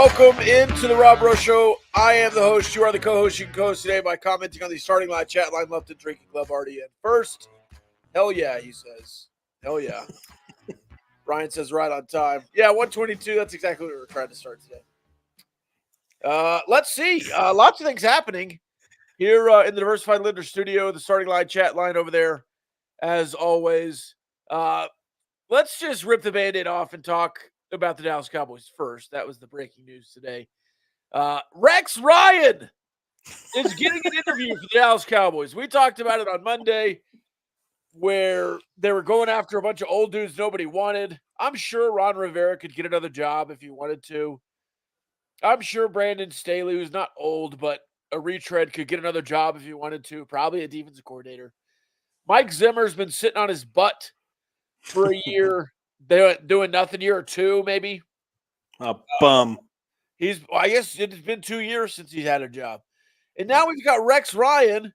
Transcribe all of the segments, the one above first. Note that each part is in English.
welcome into the Rob Rowe Show. I am the host. You are the co-host. You can co-host today by commenting on the starting line, chat line, left and drinking club already in first. Hell yeah, he says. Hell yeah. Ryan says right on time. Yeah, 122. That's exactly what we were trying to start today. Let's see. Lots of things happening here in the Diversified Lender Studio. The starting line, chat line over there, as always. Let's just rip the Band-Aid off and talk about the Dallas Cowboys first. That was the breaking news today. Rex Ryan is getting an interview for the Dallas Cowboys. We talked about it on Monday where they were going after a bunch of old dudes nobody wanted. I'm sure Ron Rivera could get another job if he wanted to. I'm sure Brandon Staley, who's not old, but a retread, could get another job if he wanted to, probably a defensive coordinator. Mike Zimmer's been sitting on his butt for a year, doing nothing, year or two, maybe. A bum. I guess it's been 2 years since he's had a job. And now we've got Rex Ryan,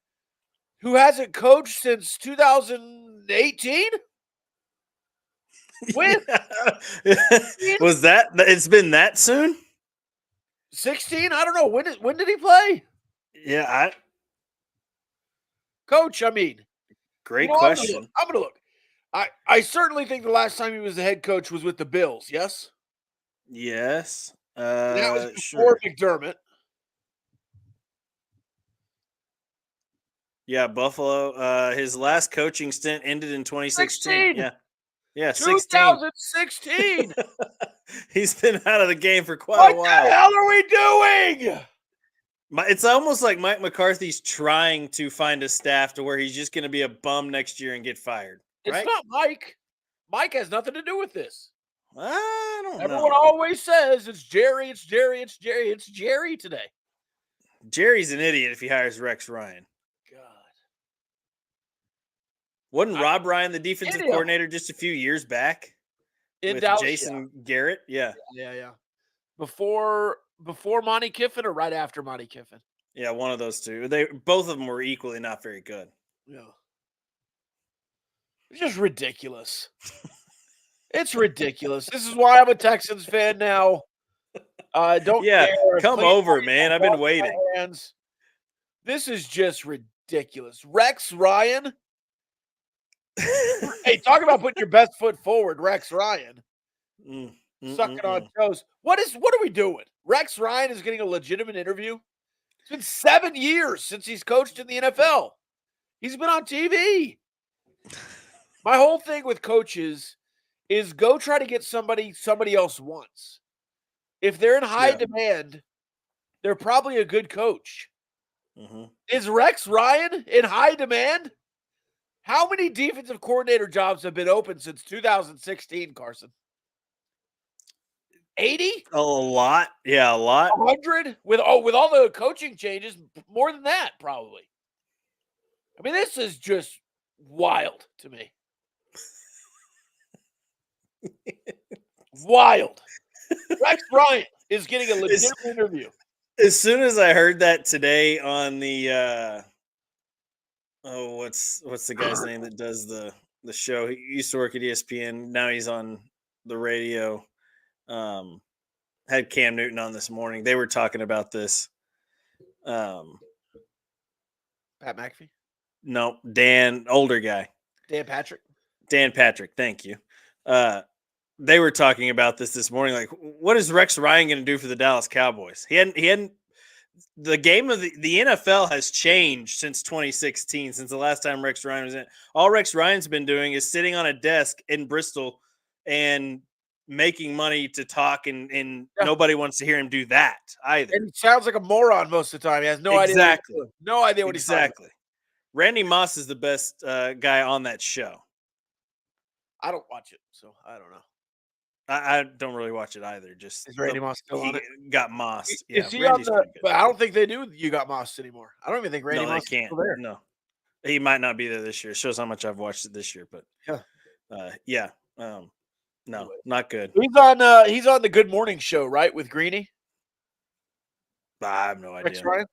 who hasn't coached since 2018. When? Was that? It's been that soon? 16? I don't know. When did he play? Yeah, Coach, I mean. Great question. I'm gonna look. I certainly think the last time he was the head coach was with the Bills, yes? Yes. That was before Sure. McDermott. Yeah, Buffalo. His last coaching stint ended in 2016. 16. Yeah, 16. 2016. He's been out of the game for quite a while. What the hell are we doing? It's almost like Mike McCarthy's trying to find a staff to where he's just going to be a bum next year and get fired. Right? It's not Mike. Mike has nothing to do with this. I don't know. Everyone always says it's Jerry, it's Jerry, it's Jerry. It's Jerry today. Jerry's an idiot if he hires Rex Ryan. God. Wasn't Rob Ryan the defensive coordinator just a few years back? In with Dallas, Jason Garrett? Yeah. Before Monty Kiffin or right after Monty Kiffin? Yeah, one of those two. Both of them were equally not very good. Yeah. It's just ridiculous. It's ridiculous. This is why I'm a Texans fan now. Don't care. Come over, man. I've been waiting. This is just ridiculous. Rex Ryan. Hey, talk about putting your best foot forward, Rex Ryan. Sucking on toes. What are we doing? Rex Ryan is getting a legitimate interview. It's been 7 years since he's coached in the NFL. He's been on TV. My whole thing with coaches is go try to get somebody else wants. If they're in high demand, they're probably a good coach. Is Rex Ryan in high demand? How many defensive coordinator jobs have been open since 2016, Carson? 80? A lot. Yeah, a lot. 100? With all the coaching changes, more than that, probably. I mean, this is just wild to me. Wild. Rex Ryan is getting a legitimate interview. As soon as I heard that today on the what's the guy's name that does the show? He used to work at ESPN. Now he's on the radio. Had Cam Newton on this morning. They were talking about this. Pat McAfee? No, Dan, older guy. Dan Patrick? Dan Patrick, thank you. They were talking about this morning. Like, what is Rex Ryan going to do for the Dallas Cowboys? He hadn't. The game of the NFL has changed since 2016, since the last time Rex Ryan was in. All Rex Ryan's been doing is sitting on a desk in Bristol and making money to talk, and nobody wants to hear him do that either. And he sounds like a moron most of the time. He has no idea. No idea what he's talking about. Randy Moss is the best guy on that show. I don't watch it, so I don't know. I don't really watch it either. Just is Randy Moss still on it? Got mossed. Is he on the? But I don't think they do. You got mossed anymore. I don't even think Randy Moss is still there. No, he might not be there this year. It shows how much I've watched it this year, but no, not good. He's on the Good Morning Show, right, with Greeny? I have no idea. Rex Ryan?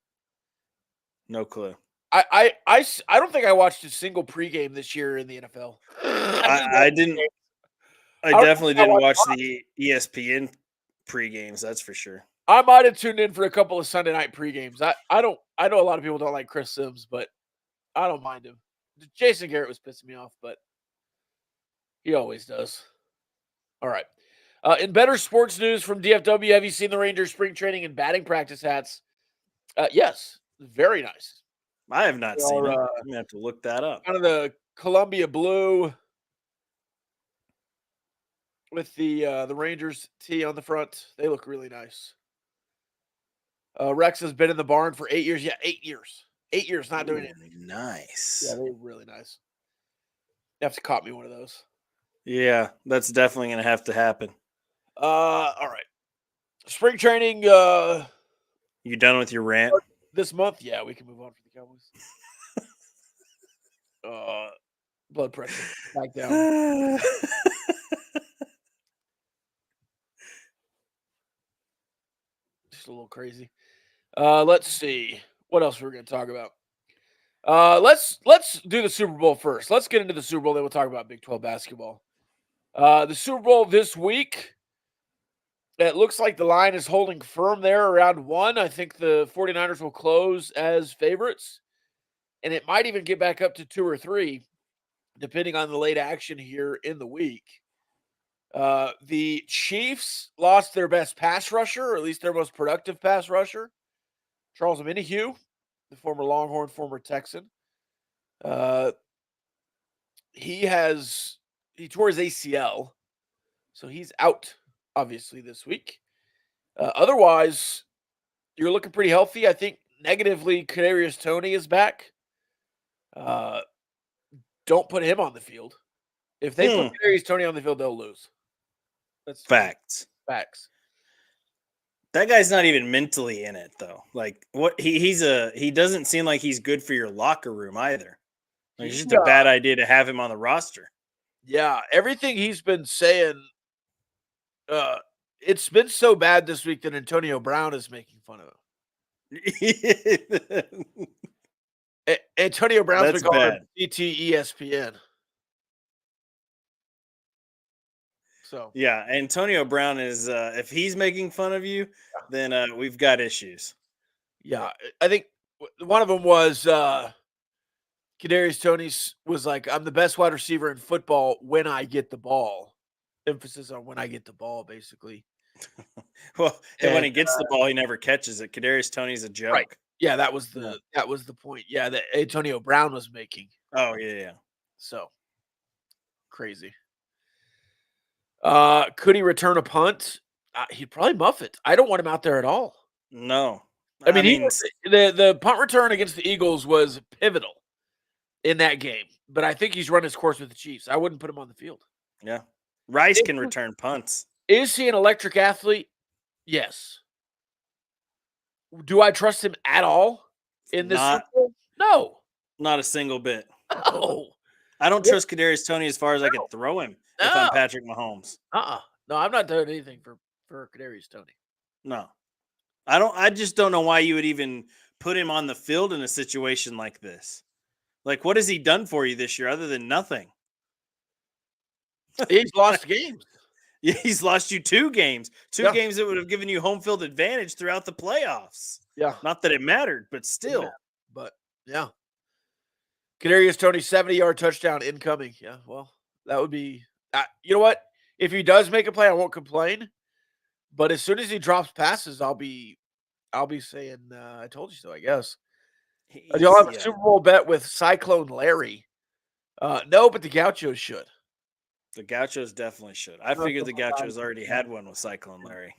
No clue. I don't think I watched a single pregame this year in the NFL. I didn't. I definitely didn't watch the ESPN pre-games, that's for sure. I might have tuned in for a couple of Sunday night pregames. I know a lot of people don't like Chris Sims, but I don't mind him. Jason Garrett was pissing me off, but he always does. All right. In better sports news from DFW, have you seen the Rangers spring training and batting practice hats? Yes, very nice. I have not They seen are, them. I'm gonna have to look that up. kind of the Columbia blue with the Rangers T on the front. They look really nice. Rex has been in the barn for 8 years. Yeah, 8 years. 8 years not doing anything. Nice. Yeah, they're really nice. You have to cop me one of those. Yeah, that's definitely gonna have to happen. All right. Spring training You done with your rant? this month. Yeah, we can move on for the Cowboys. Blood pressure back down. Just a little crazy. Let's see what else we're going to talk about. Let's do the Super Bowl first. Let's get into the Super Bowl, then we'll talk about Big 12 basketball. The Super Bowl this week. It looks like the line is holding firm there around 1. I think the 49ers will close as favorites, and it might even get back up to 2 or 3, depending on the late action here in the week. The Chiefs lost their best pass rusher, or at least their most productive pass rusher, Charles Omenihu, the former Longhorn, former Texan. He tore his ACL, so he's out, obviously, this week. Otherwise, you're looking pretty healthy. I think negatively, Kadarius Toney is back. Don't put him on the field. If they put Kadarius Toney on the field, they'll lose. That's Facts. Facts. That guy's not even mentally in it though. Like what he doesn't seem like he's good for your locker room either. Like, it's just a bad idea to have him on the roster. Yeah, everything he's been saying, it's been so bad this week that Antonio Brown is making fun of him. Antonio Brown's been calling him ESPN. So yeah, Antonio Brown is if he's making fun of you, then we've got issues. Yeah, I think one of them was Kadarius Toney was like, "I'm the best wide receiver in football when I get the ball." Emphasis on when I get the ball, basically. Well, and when he gets the ball, he never catches it. Kadarius Toney's a joke. Right. Yeah, that was the point. Yeah, that Antonio Brown was making. Oh yeah. So crazy. Could he return a punt? He'd probably muff it. I don't want him out there at all. No. I mean the punt return against the Eagles was pivotal in that game, but I think he's run his course with the Chiefs. I wouldn't put him on the field. Yeah. Rice can return punts. Is he an electric athlete? Yes. Do I trust him at all in this Super Bowl? No. Not a single bit. No. I don't trust Kadarius Toney as far as I can throw him if I'm Patrick Mahomes. No, I'm not doing anything for Kadarius Toney. No. I just don't know why you would even put him on the field in a situation like this. Like, what has he done for you this year other than nothing? He's lost games. Yeah, he's lost you 2 games. 2 games that would have given you home field advantage throughout the playoffs. Yeah. Not that it mattered, but still. Yeah, but yeah. Kadarius Toney, 70-yard touchdown incoming. Yeah, well, that would be you know what? If he does make a play, I won't complain. But as soon as he drops passes, I'll be saying, I told you so, I guess. Do y'all have a Super Bowl bet with Cyclone Larry? No, but the Gauchos should. The Gauchos definitely should. I figured the Gauchos already had one with Cyclone Larry.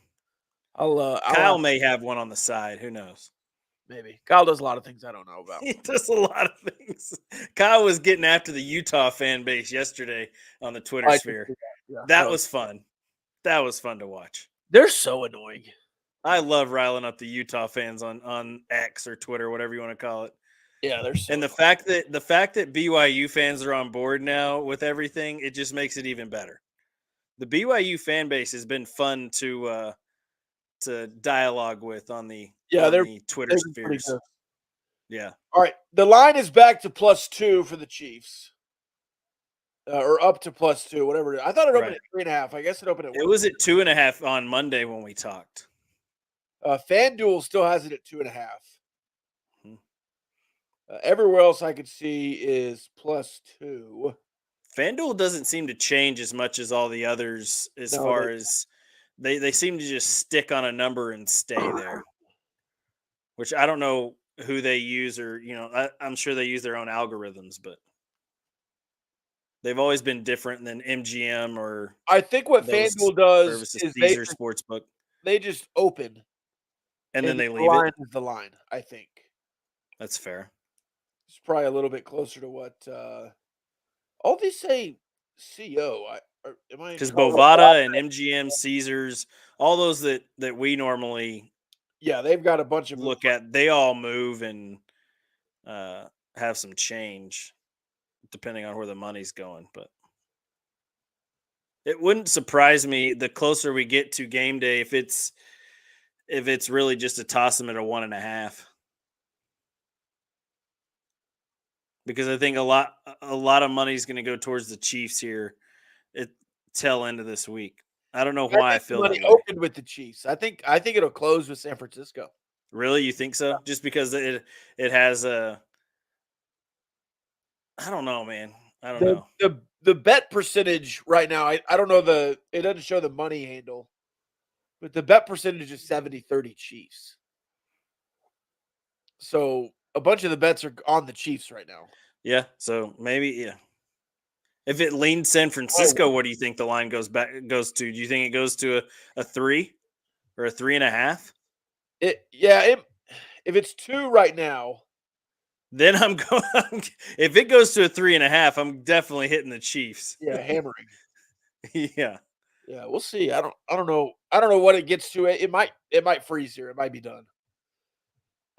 Kyle may have one on the side. Who knows? Maybe. Kyle does a lot of things I don't know about. He does a lot of things. Kyle was getting after the Utah fan base yesterday on the Twitter sphere. That was fun. That was fun to watch. They're so annoying. I love riling up the Utah fans on X or Twitter, whatever you want to call it. Yeah, they're so and the fact that BYU fans are on board now with everything, it just makes it even better. The BYU fan base has been fun to dialogue with on the Twitter spheres. Yeah. All right. The line is back to +2 for the Chiefs. Or up to +2, whatever it is. I thought it opened at 3.5. I guess it opened at 1. It was at 2.5 on Monday when we talked. FanDuel still has it at 2.5. Hmm. Everywhere else I could see is +2. FanDuel doesn't seem to change as much as all the others as No, far as they seem to just stick on a number and stay there, which I don't know who they use or, I'm sure they use their own algorithms, but they've always been different than MGM or I think what those FanDuel does services, is Caesar Sportsbook, they just open and then and they the leave it. line is the line. I think That's fair. it's probably a little bit closer to what all these say. CO. Am I? Because Oh, Bovada and MGM, Caesars, all those that we normally yeah, they've got a bunch of look at, they all move and have some change depending on where the money's going. But it wouldn't surprise me the closer we get to game day if it's really just a toss them at a 1.5. Because I think a lot of money is going to go towards the Chiefs here at tail end of this week. I don't know I why I think the feel money that way. opened with the Chiefs. I think it'll close with San Francisco. Really, you think so? Just because it has a, I don't know, man. I don't The know. the bet percentage right now, I don't know it doesn't show the money handle, but the bet percentage is 70-30 Chiefs. So a bunch of the bets are on the Chiefs right now. Yeah, so maybe If it leans San Francisco, what do you think the line goes to? Do you think it goes to a 3 or a 3.5? If it's 2 right now, Then I'm going. If it goes to a 3.5, I'm definitely hitting the Chiefs. yeah, hammering. Yeah, Yeah, we'll see. I don't know. I don't know what it gets to. It might freeze here. It might be done.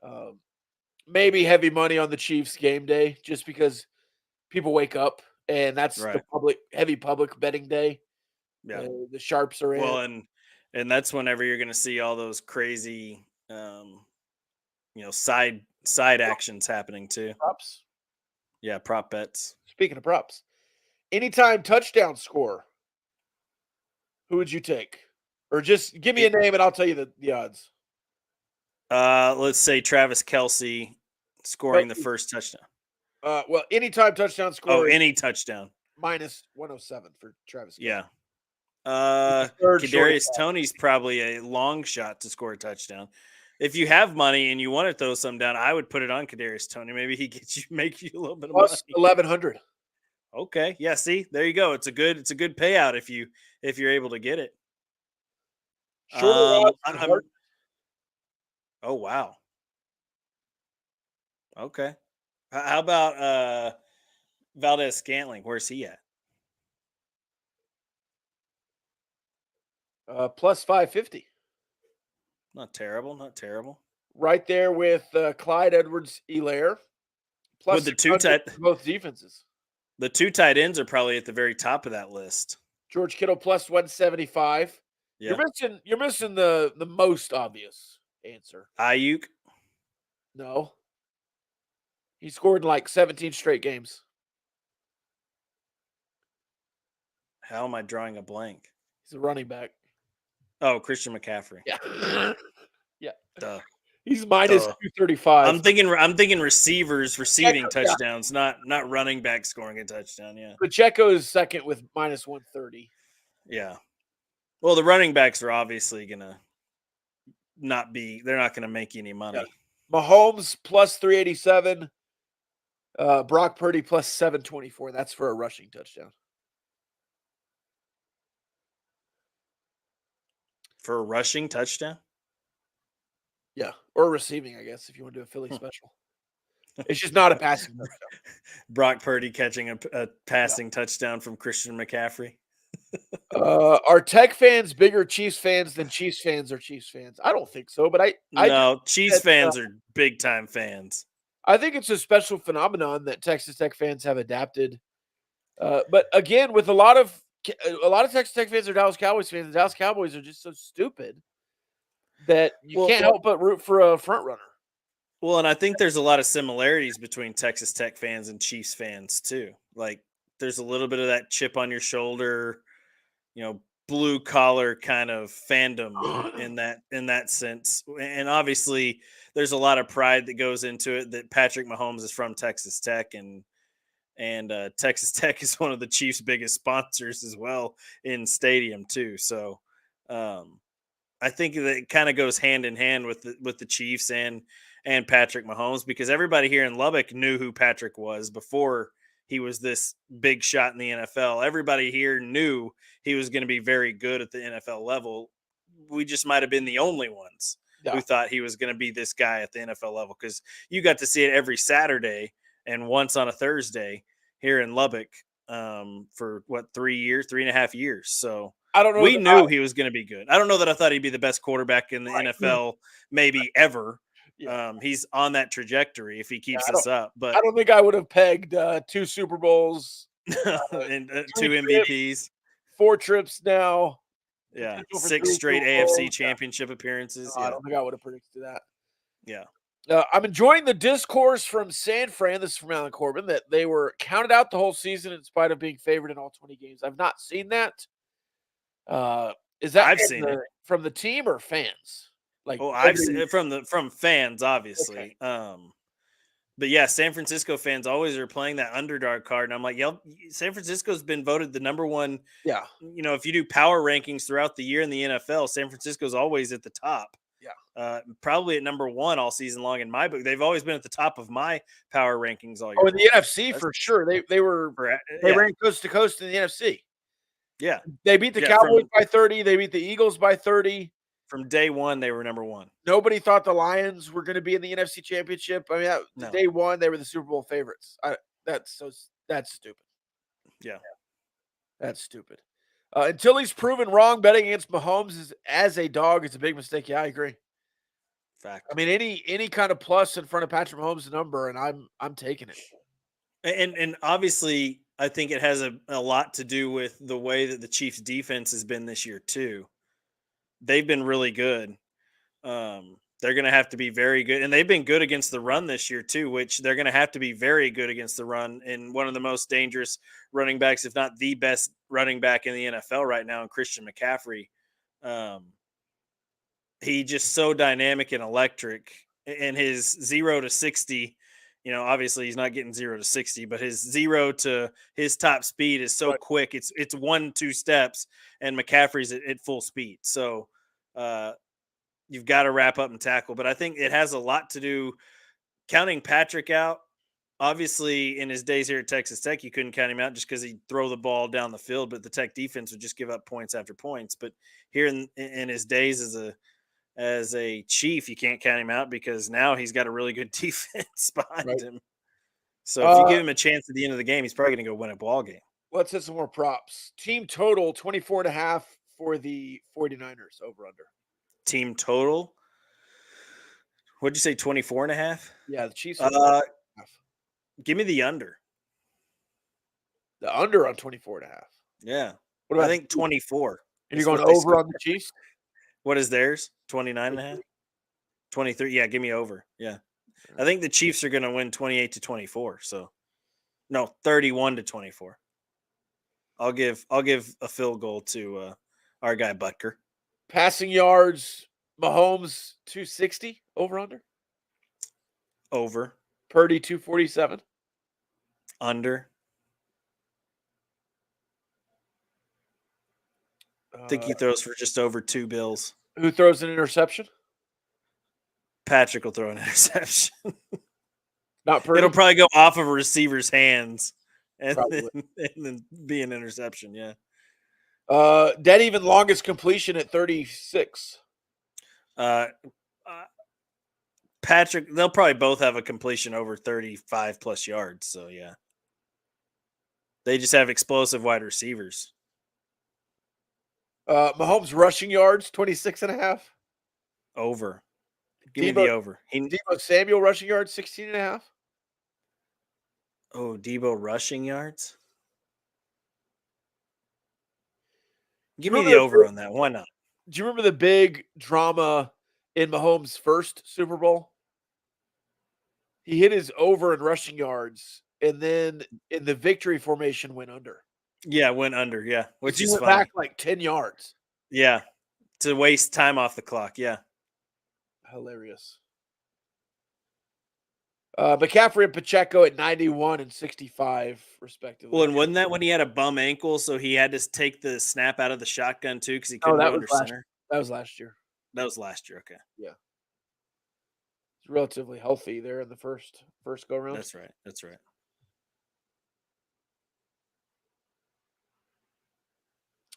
Um, Maybe heavy money on the Chiefs game day just because people wake up and that's the right. heavy public betting day. Yeah. The sharps are in. Well, and that's whenever you're going to see all those crazy, side actions happening too. Props. Yeah, prop bets. Speaking of props, anytime touchdown score, who would you take? Or just give me a name and I'll tell you the odds. Let's say Travis Kelce scoring the first touchdown. Well, anytime touchdown Oh, score is any touchdown. -107 for Travis Kelce. Yeah. Third shortest Kadarius Toney's probably a long shot to score a touchdown. If you have money and you want to throw some down, I would put it on Kadarius Toney. Maybe he make you a little bit of money. +1100. Okay, yeah. See, there you go. It's a good payout if you're able to get it. Shorter odds than hard. Oh wow. Okay. How about Valdez Scantling? Where's he at? +550. Not terrible. Not terrible. Right there with Clyde Edwards-Helaire. With the two tight both defenses. The two tight ends are probably at the very top of that list. George Kittle +175. Yeah. You're missing the most obvious answer. Ayuk. No. He scored in like 17 straight games. How am I drawing a blank? He's a running back. Oh, Christian McCaffrey. Yeah. Yeah. Duh. He's -235. I'm thinking receivers receiving touchdowns, not running back scoring a touchdown. Yeah. Pacheco is second with -130. Yeah. Well, the running backs are obviously gonna they're not gonna make you any money. Yeah. Mahomes +387. Brock Purdy +724. That's for a rushing touchdown. For a rushing touchdown? Yeah, or receiving, I guess, if you want to do a Philly special. It's just not a passing touchdown. Brock Purdy catching a passing touchdown from Christian McCaffrey. Are Tech fans bigger Chiefs fans than Chiefs fans or Chiefs fans? I don't think so, but Chiefs fans are big time fans. I think it's a special phenomenon that Texas Tech fans have adapted. But again, with a lot of Texas Tech fans are Dallas Cowboys fans. The Dallas Cowboys are just so stupid that you can't help but root for a front runner. Well, and I think there's a lot of similarities between Texas Tech fans and Chiefs fans too. Like there's a little bit of that chip on your shoulder, blue collar kind of fandom in that sense. And obviously there's a lot of pride that goes into it that Patrick Mahomes is from Texas Tech, and Texas Tech is one of the Chiefs' biggest sponsors as well in stadium too. So I think that it kind of goes hand in hand with the Chiefs and Patrick Mahomes, because everybody here in Lubbock knew who Patrick was before he was this big shot in the NFL. Everybody here knew he was going to be very good at the NFL level. We just might have been the only ones who thought he was going to be this guy at the NFL level, because you got to see it every Saturday and once on a Thursday here in Lubbock for 3.5 years. So I don't know. we knew he was going to be good. I don't know that I thought he'd be the best quarterback in the NFL, maybe ever. Yeah. He's on that trajectory if he keeps this up. But I don't think I would have pegged 2 Super Bowls and 2 MVPs, 4 trips now. Yeah, 6 straight AFC championship appearances. I don't think I would have predicted that. Yeah. I'm enjoying the discourse from San Fran. This is from Alan Corbin, that they were counted out the whole season in spite of being favored in all 20 games. I've not seen that. Is that I've seen it from the team or fans? I've seen it from fans, obviously. Okay. But yeah, San Francisco fans always are playing that underdog card, and I'm like, San Francisco's been voted the number one. Yeah. If you do power rankings throughout the year in the NFL, San Francisco's always at the top. Yeah. Probably at number 1 all season long in my book. They've always been at the top of my power rankings all year. Oh, in the NFC for sure. They ran coast to coast in the NFC. Yeah. They beat the Cowboys by 30. They beat the Eagles by 30. From day 1, they were number 1. Nobody thought the Lions were going to be in the NFC Championship. I mean, day 1, they were the Super Bowl favorites. That's stupid. Yeah. That's stupid. Until he's proven wrong, betting against Mahomes as a dog is a big mistake. Yeah, I agree. Fact. I mean, any kind of plus in front of Patrick Mahomes' number, and I'm taking it. And obviously, I think it has a lot to do with the way that the Chiefs' defense has been this year too. They've been really good. They're going to have to be very good, and they've been good against the run this year too, which they're going to have to be very good against the run. And one of the most dangerous running backs, if not the best running back in the NFL right now, in Christian McCaffrey. He just so dynamic and electric, and his 0 to 60. Obviously he's not getting 0 to 60, but his 0 to his top speed is so quick. It's 1-2 steps, and McCaffrey's at full speed. So you've got to wrap up and tackle. But I think it has a lot to do, counting Patrick out. Obviously, in his days here at Texas Tech, you couldn't count him out just because he'd throw the ball down the field, but the Tech defense would just give up points after points. But here in his days as a Chief, you can't count him out, because now he's got a really good defense behind him. So if you give him a chance at the end of the game, he's probably going to go win a ball game. Let's hit some more props. Team total 24.5 for the 49ers, over under. Team total? What'd you say, 24.5? Yeah, the Chiefs. Give me the under. The under on 24.5. Yeah. What about I think 24. And you're going over on the Chiefs? What is theirs? 29.5? 23. Yeah, give me over. Yeah. I think the Chiefs are going to win 28-24. So no, 31-24. I'll give a field goal to our guy Butker. Passing yards, Mahomes 260, over under? Over. Purdy 247. Under. I think he throws for just over 2 bills. Who throws an interception? Patrick will throw an interception. Not Purdy? It'll probably go off of a receiver's hands and then be an interception, yeah. Dead even longest completion at 36. Patrick, they'll probably both have a completion over 35 plus yards. So yeah, they just have explosive wide receivers. Mahomes rushing yards 26.5. Over. Give me the over. Deebo Samuel rushing yards 16.5. Oh, Deebo rushing yards. Give me the over on that. Why not? Do you remember the big drama in Mahomes' first Super Bowl? He hit his over in rushing yards, and then in the victory formation went under. Yeah, went under. Yeah, which He is went back funny. like 10 yards. Yeah, to waste time off the clock. Yeah. Hilarious. McCaffrey and Pacheco at 91 and 65, Well, respectively. and wasn't that when he had a bum ankle, so he had to take the snap out of the shotgun too because he Oh, couldn't go under center? that was last year. That was last year. Okay, Yeah. He's relatively healthy there in the first go round. that's right. That's right.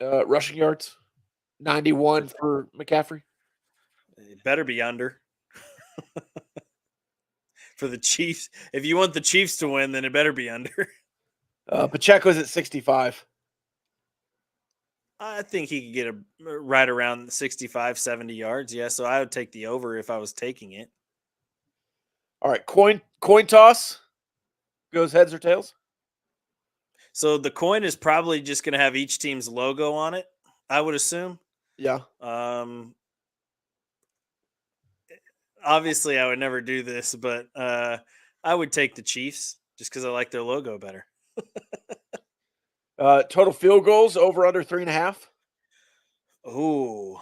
Rushing yards, 91 for McCaffrey. It better be under for the Chiefs. If you want the Chiefs to win, then it better be under. Pacheco's at 65. I think he could get a right around 65, 70 yards. Yeah, so I would take the over if I was taking it. All right, coin toss goes heads or tails. So the coin is probably just going to have each team's logo on it, I would assume. Yeah. Obviously, I would never do this, but I would take the Chiefs just because I like their logo better. Total field goals over under 3.5. Ooh,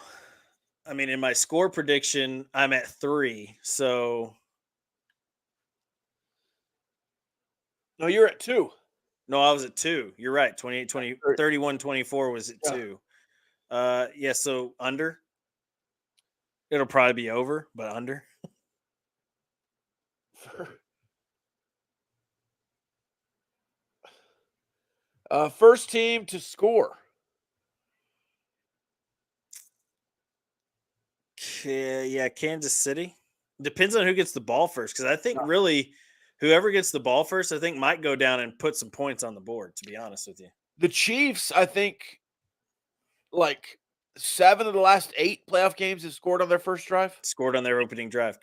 I mean, in my score prediction, I'm at 3. So No, you're at 2. no, I was at 2. You're right. 28, 20, 31, 24 was at 2. Yeah. So under. It'll probably be over, but under. First team to score. Yeah, Kansas City. Depends on who gets the ball first, because I think really whoever gets the ball first, I think might go down and put some points on the board, to be honest with you. The Chiefs, I think, like 7 of the last 8 playoff games have scored on their first drive. Scored on their opening drive.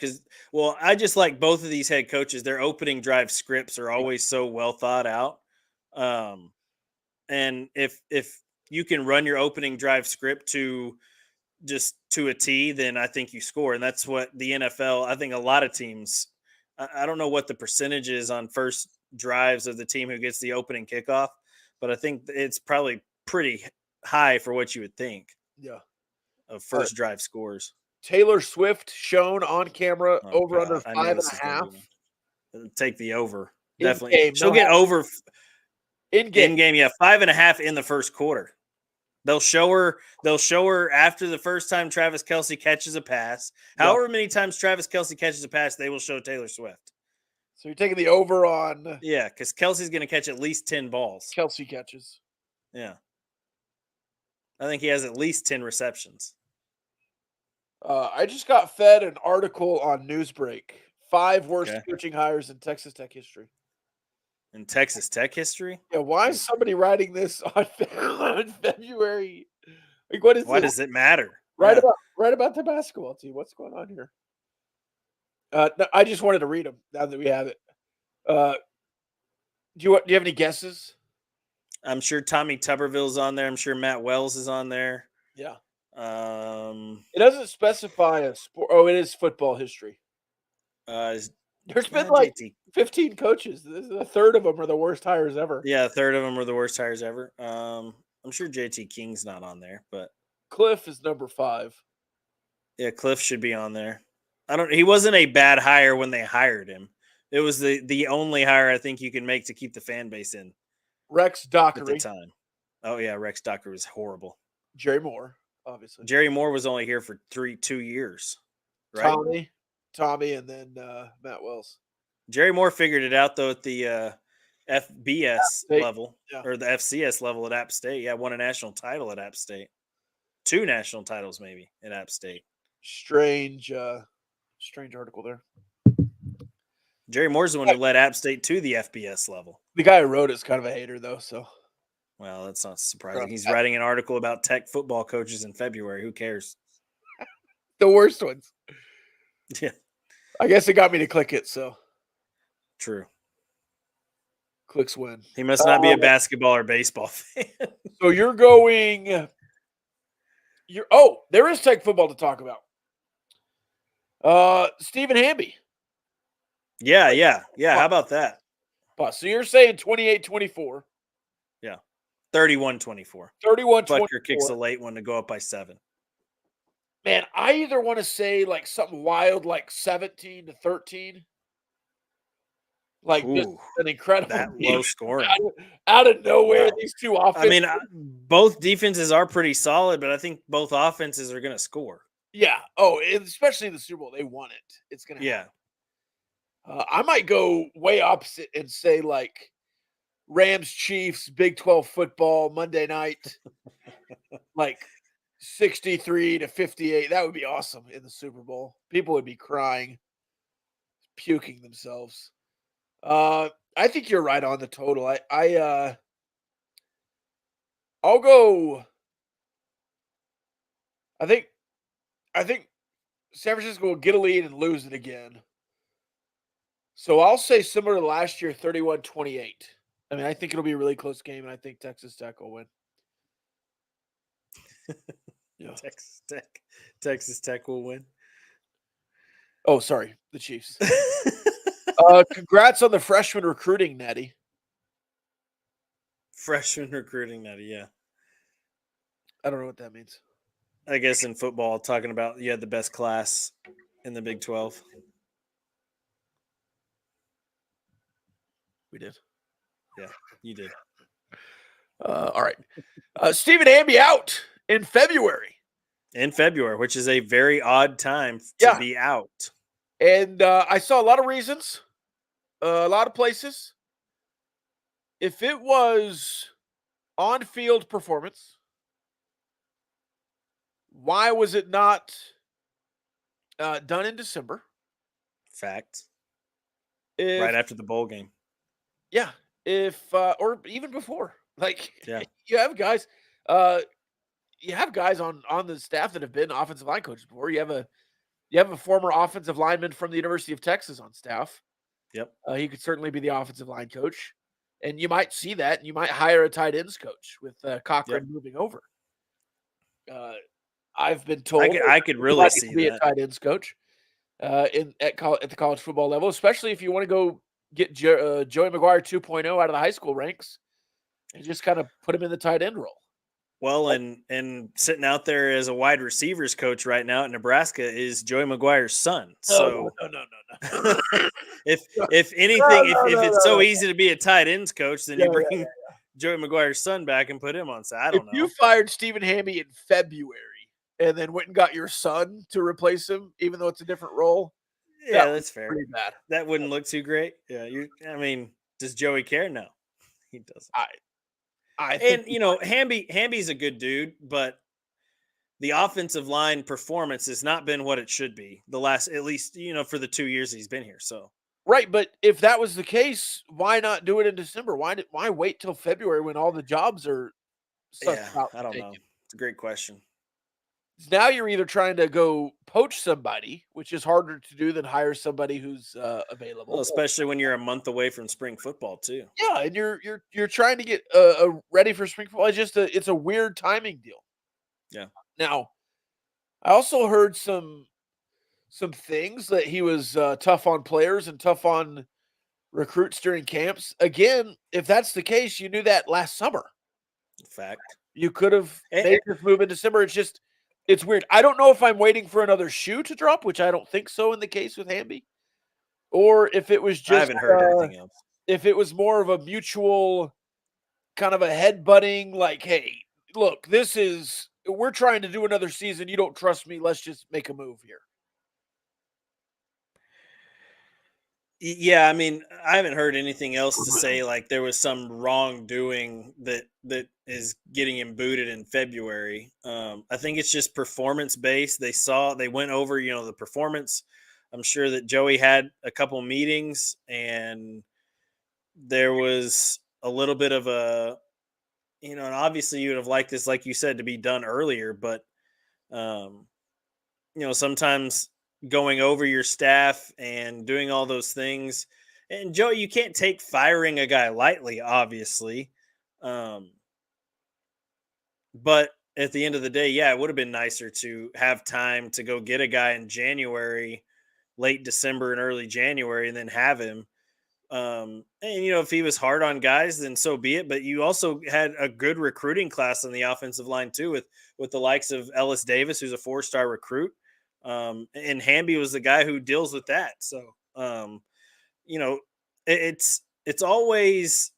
Well, I just like both of these head coaches. Their opening drive scripts are always so well thought out. And if you can run your opening drive script to a T, then I think you score. And that's what the NFL, I think a lot of teams, I don't know what the percentage is on first drives of the team who gets the opening kickoff, but I think it's probably pretty high for what you would think. Yeah. Of first drive scores. Taylor Swift shown on camera over under 5.5. Take the over. In-game, Definitely. She'll get over in game. Yeah, 5.5 in the first quarter. They'll show her after the first time Travis Kelce catches a pass. However many times Travis Kelce catches a pass, they will show Taylor Swift. So you're taking the over on. Yeah, because Kelsey's going to catch at least 10 balls. Kelce catches. Yeah. I think he has at least 10 receptions. I just got fed an article on Newsbreak. 5 worst coaching hires in Texas Tech history. In Texas Tech history? Yeah, why is somebody writing this on February? Like, what is why does it matter? Right about the basketball team. What's going on here? No, I just wanted to read them now that we have it. Do you have any guesses? I'm sure Tommy Tuberville's on there. I'm sure Matt Wells is on there. Yeah. It doesn't specify a sport. Oh, it is football history. There's been like 15 coaches. A third of them are the worst hires ever. Yeah, a third of them are the worst hires ever. I'm sure JT King's not on there, but Cliff is number 5. Yeah, Cliff should be on there. He wasn't a bad hire when they hired him. It was the only hire I think you can make to keep the fan base in. Rex Dockery at the time. Oh yeah, Rex Dockery was horrible. Jerry Moore, obviously. Jerry Moore was only here for 2 years. Right? Tommy, and then Matt Wells. Jerry Moore figured it out though at the FBS level or the FCS level at App State. Yeah, won a national title at App State. 2 national titles maybe at App State. Strange article there. Jerry Moore's the one who led App State to the FBS level. The guy who wrote it is kind of a hater, though. So, well, that's not surprising. He's writing an article about Tech football coaches in February. Who cares? The worst ones. Yeah. I guess it got me to click it. So, true. Clicks win. He must not be a basketball or baseball fan. So you're going. There is Tech football to talk about. Stephen Hamby. Yeah. How about that? So you're saying 28-24. Yeah. 31-24. 31-24. Butker kicks a late one to go up by 7. Man, I either want to say like something wild like 17-13. Like just Ooh, an incredible that game low scoring. out of nowhere. Wow. These two I offenses. mean, both defenses are pretty solid, but I think both offenses are going to score. Yeah. Oh, especially in the Super Bowl, they won it. It's gonna happen. I might go way opposite and say like Rams Chiefs Big 12 football Monday night, like 63-58. That would be awesome in the Super Bowl. People would be crying, puking themselves. I think you're right on the total. I'll go. I think San Francisco will get a lead and lose it again. So I'll say similar to last year, 31-28. I mean, I think it'll be a really close game, and I think Texas Tech will win. Yeah. Texas Tech will win. Oh, sorry, the Chiefs. Congrats on the freshman recruiting, Natty. Freshman recruiting, Natty, yeah. I don't know what that means. I guess in football, talking about you had the best class in the Big 12. We did. Yeah, you did. All right. Stephen Hamby out in February. In February, which is a very odd time to be out. And I saw a lot of reasons, a lot of places. If it was on-field performance, why was it not done in December? Fact. If, right after the bowl game. Yeah. Or even before. Like, yeah. You have guys on the staff that have been offensive line coaches before. You have a former offensive lineman from the University of Texas on staff. Yep. He could certainly be the offensive line coach. And you might see that, and you might hire a tight ends coach with Cochran moving over. I've been told I could really see to be that. a tight ends coach at the college football level, especially if you want to go get Joey McGuire 2.0 out of the high school ranks and just kind of put him in the tight end role. Well, and sitting out there as a wide receivers coach right now at Nebraska is Joey McGuire's son. So no. if anything, if it's so easy to be a tight ends coach, then you bring Joey McGuire's son back and put him on side. I don't know. If you fired Stephen Hamby in February and then went and got your son to replace him, even though it's a different role, yeah, that's fair. Pretty bad. That wouldn't look too great. Yeah, I mean, does Joey care? No, he doesn't. And Hamby's a good dude, but the offensive line performance has not been what it should be the last, at least, for the 2 years he's been here. So right, but if that was the case, why not do it in December? Why wait till February when all the jobs are? I don't know. It's a great question. Now you're either trying to go poach somebody, which is harder to do than hire somebody who's available. Well, especially when you're a month away from spring football too. Yeah, and you're trying to get ready for spring football. It's a weird timing deal. Yeah. Now, I also heard some things that he was tough on players and tough on recruits during camps. Again, if that's the case, you knew that last summer. Fact. You could have made this move in December. It's weird. I don't know if I'm waiting for another shoe to drop, which I don't think so in the case with Hamby, or if it was just I haven't heard anything else. If it was more of a mutual kind of a headbutting, like, hey, look, we're trying to do another season. You don't trust me. Let's just make a move here. Yeah, I mean, I haven't heard anything else to say like there was some wrongdoing that is getting him booted in February. I think it's just performance based. They went over, the performance. I'm sure that Joey had a couple meetings and there was a little bit of a, and obviously you would have liked this, like you said, to be done earlier, but sometimes going over your staff and doing all those things. And Joey, you can't take firing a guy lightly, obviously. But at the end of the day, yeah, it would have been nicer to have time to go get a guy in January, late December and early January, and then have him And if he was hard on guys, then so be it. But you also had a good recruiting class on the offensive line too, with the likes of Ellis Davis, who's a 4-star recruit, and Hamby was the guy who deals with that. So you know, it's always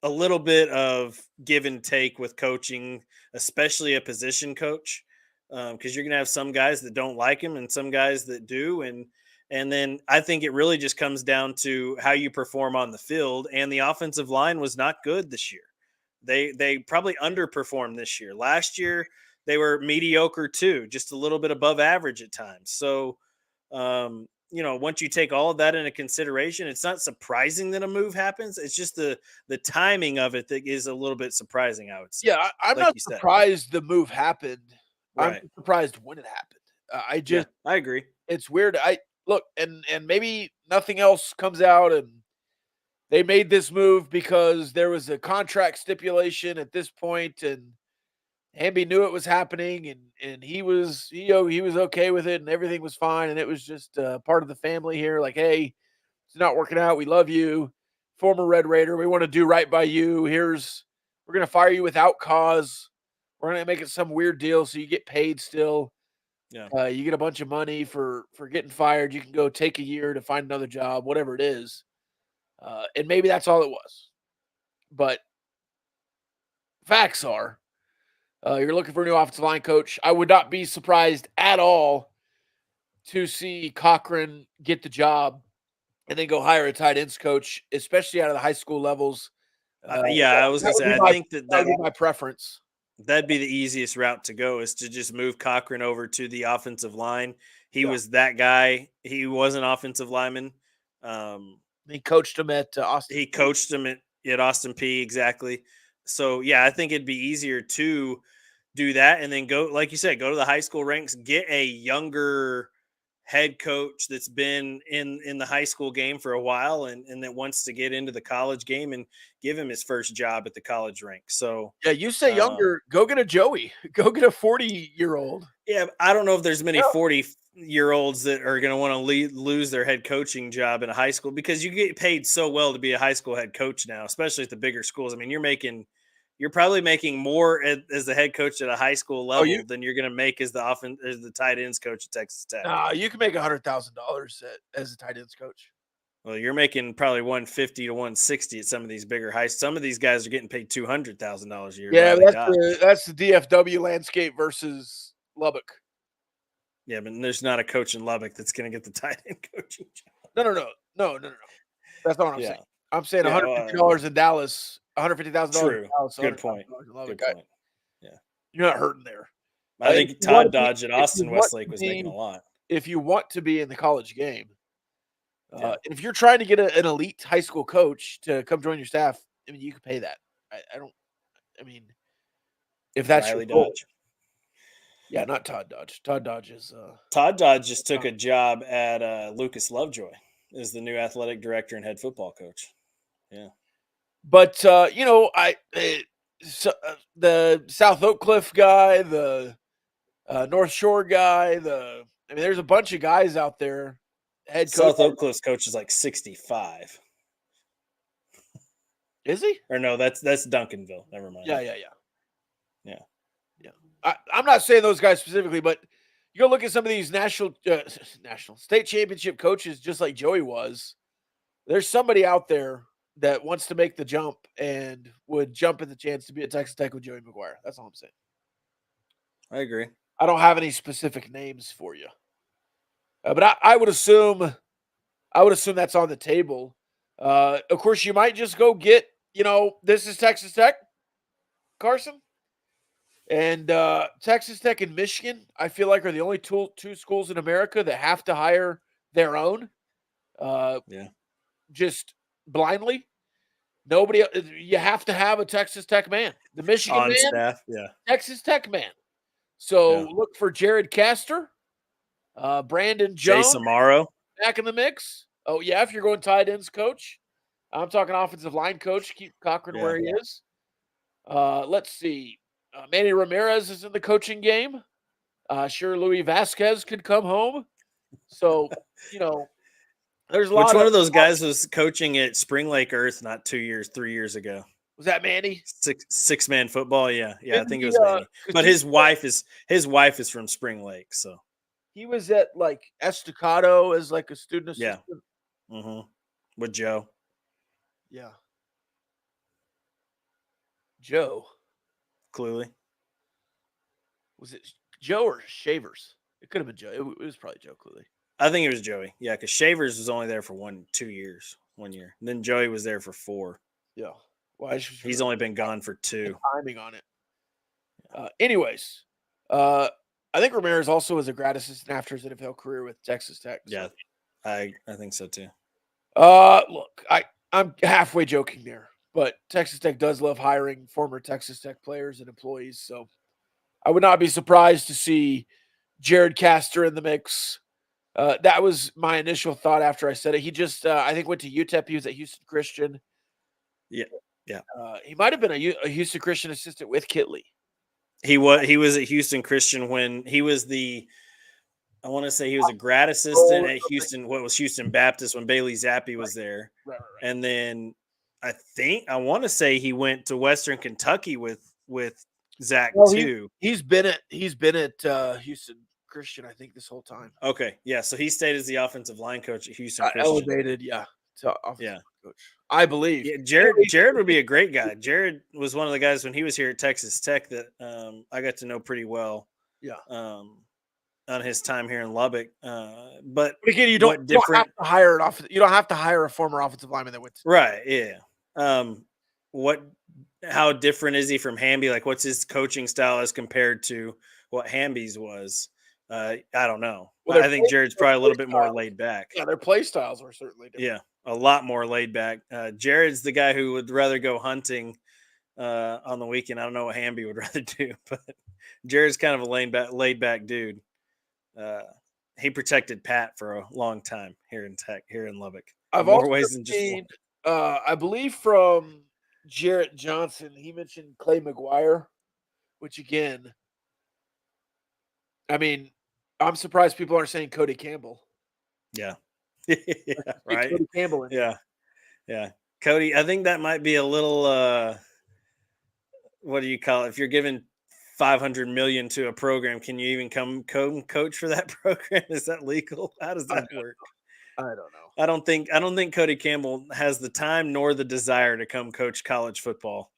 a little bit of give and take with coaching, especially a position coach, because you're going to have some guys that don't like him and some guys that do, and then I think it really just comes down to how you perform on the field. And the offensive line was not good this year. They probably underperformed this year. Last year they were mediocre too, just a little bit above average at times. So once you take all of that into consideration, it's not surprising that a move happens. It's just the timing of it that is a little bit surprising, I would say. Yeah, I'm Like not you said. surprised the move happened. I'm Right. surprised when it happened. I Yeah, just I agree. it's weird. I look and maybe nothing else comes out and they made this move because there was a contract stipulation at this point and Hamby knew it was happening and he was okay with it and everything was fine and it was just part of the family here like hey, it's not working out. We love you. Former Red Raider. We want to do right by you. We're going to fire you without cause. We're going to make it some weird deal so you get paid still. Yeah. You get a bunch of money for getting fired. You can go take a year to find another job, whatever it is. And maybe that's all it was. But facts are, you're looking for a new offensive line coach. I would not be surprised at all to see Cochran get the job and then go hire a tight ends coach, especially out of the high school levels. Yeah, I was That gonna would say be I my think that that would be my preference. that'd be the easiest route to go, is to just move Cochran over to the offensive line. He Yeah. was that guy. He was an offensive lineman. He coached him at Austin. He coached him at Austin P, exactly. So yeah, I think it'd be easier to do that and then go, like you said, go to the high school ranks, get a younger head coach that's been in the high school game for a while and that wants to get into the college game and give him his first job at the college rank. So Yeah, you say um, younger, go get a Joey. Go get a 40-year-old. yeah, I don't know if there's many Yeah. 40-year-olds that are going to want to lose their head coaching job in a high school, because you get paid so well to be a high school head coach now, especially at the bigger schools. I mean, you're probably making more as the head coach at a high school Oh, you level than you're going to make as the tight ends coach at Texas Tech. nah, you can make $100,000 as a tight ends coach. Well, you're making probably 150 to 160 at some of these bigger high. Some of these guys are getting paid $200,000 a year. Yeah, By God. that's the DFW landscape versus Lubbock. Yeah, but there's not a coach in Lubbock that's going to get the tight end coaching job. No. That's not what I'm Yeah. saying. I'm saying Yeah, $150 in Dallas, $150,000 in true. Dallas, Good $100,000 point. in Lubbock. Good point. Yeah. You're not hurting there. I If think you wanna Todd be Dodge at if you Austin want Westlake to was making a be lot. if you want to be in the college game, Yeah. and if you're trying to get an elite high school coach to come join your staff, I mean, you can pay that. I don't. I mean, if that's your Riley goal, Dodge. yeah, not Todd Dodge. Todd Dodge is. Todd Dodge just took a job at Lucas Lovejoy as the new athletic director and head football coach. Yeah. But the South Oak Cliff guy, the North Shore guy, I mean, there's a bunch of guys out there. Head coach South Oak Cliff's coach is like 65. is he? Or no, that's Duncanville. Never mind. Yeah. Yeah. I'm not saying those guys specifically, but you go look at some of these national state championship coaches, just like Joey was. There's somebody out there that wants to make the jump and would jump at the chance to be at Texas Tech with Joey McGuire. That's all I'm saying. I agree. I don't have any specific names for you, but I would assume that's on the table. Of course, you might just go get this is Texas Tech, Carson. And Texas Tech and Michigan, I feel like, are the only two schools in America that have to hire their own. Yeah. Just blindly. Nobody. You have to have a Texas Tech man. The Michigan On man, staff. Yeah. Texas Tech man. So Yeah. look for Jared Castor, Brandon Jay Jones Samaro. back in the mix. Oh yeah, if you're going tight ends coach, I'm talking offensive line coach. Keep Cochran where he is. Let's see. Manny Ramirez is in the coaching game. Sure, Louis Vasquez could come home. So, There's a Which lot one of of those guys was coaching at Spring Lake Earth not 3 years ago? was that Manny? Six man football. Yeah, I Didn't think it he? was Manny. 'Cause But his wife is from Spring Lake, so he was at like Estacado as like a student yeah. assistant. With Joe. Yeah, Joe. Cluley. Was it Joe or Shavers? It could have been Joe. It was probably Joe Cooley. I think it was Joey. Yeah, because Shavers was only there for 2 years, 1 year. And then Joey was there for 4. Yeah. Well, He's only been gone for 2. timing on it. Anyways, I think Ramirez also was a grad assistant after his NFL career with Texas Tech. So. Yeah, I think so too. Look, I'm halfway joking there, but Texas Tech does love hiring former Texas Tech players and employees, so I would not be surprised to see Jared Castor in the mix. That was my initial thought after I said it. He just, I think, went to UTEP. He was at Houston Christian. Yeah. He might have been a Houston Christian assistant with Kitley. He was at Houston Christian when he was I want to say he was a grad assistant at Houston Baptist when Bailey Zappi was there. Right. And then I want to say he went to Western Kentucky with Zach too. He's been at Houston Christian, I think, this whole time. Okay, yeah. So he stayed as the offensive line coach at Houston Christian. Elevated, yeah, to offensive coach, I believe. Yeah, Jared would be a great guy. Jared was one of the guys when he was here at Texas Tech that I got to know pretty well. Yeah. On his time here in Lubbock, but again, you don't have to hire you don't have to hire a former offensive lineman that went. Right. Yeah. How different is he from Hamby? Like, what's his coaching style as compared to what Hamby's was? I don't know. Well, I think Jared's probably a little bit more laid back. Yeah, their play styles are certainly different. Yeah, a lot more laid back. Jared's the guy who would rather go hunting on the weekend. I don't know what Hamby would rather do, but Jared's kind of a laid back dude. He protected Pat for a long time here in Lubbock. I've more also ways than just seen, I believe from Jarrett Johnson, he mentioned Clay McGuire, which again, I mean, I'm surprised people aren't saying Cody Campbell. Yeah. Yeah, right. Cody Campbell. Yeah. Cody, I think that might be a little, what do you call it? If you're given $500 million to a program, can you even come coach for that program? Is that legal? How does that work? I don't know. I don't think Cody Campbell has the time nor the desire to come coach college football.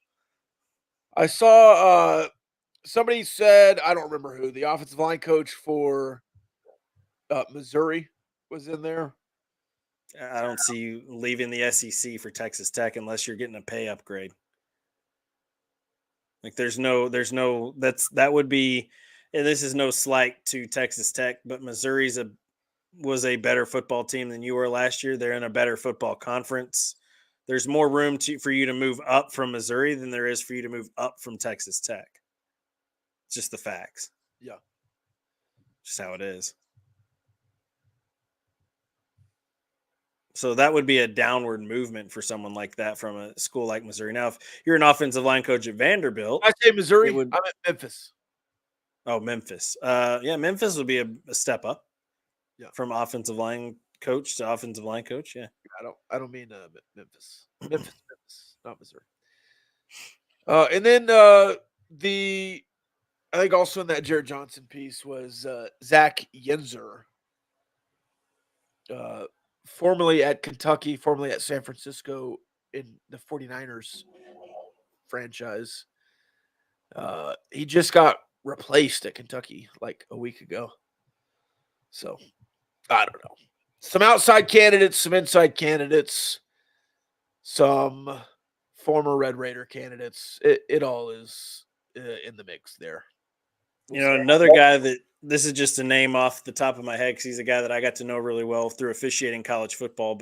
I saw somebody said, I don't remember who, the offensive line coach for Missouri was in there. I don't see you leaving the SEC for Texas Tech unless you're getting a pay upgrade. Like that would be, and this is no slight to Texas Tech, but Missouri's was a better football team than you were last year. They're in a better football conference. There's more room for you to move up from Missouri than there is for you to move up from Texas Tech. It's just the facts. Yeah. Just how it is. So that would be a downward movement for someone like that from a school like Missouri. Now, if you're an offensive line coach at Vanderbilt, I say Missouri. I'm at Memphis. Oh, Memphis. Yeah, Memphis would be a step up. Yeah, from offensive line coach to offensive line coach. Yeah, I don't mean Memphis. Memphis, not Missouri. And then I think also in that Jared Johnson piece was Zach Yenzer. Formerly at Kentucky, formerly at San Francisco in the 49ers franchise. He just got replaced at Kentucky like a week ago. So, I don't know. Some outside candidates, some inside candidates, some former Red Raider candidates. It all is in the mix there. Another guy that this is just a name off the top of my head because he's a guy that I got to know really well through officiating college football,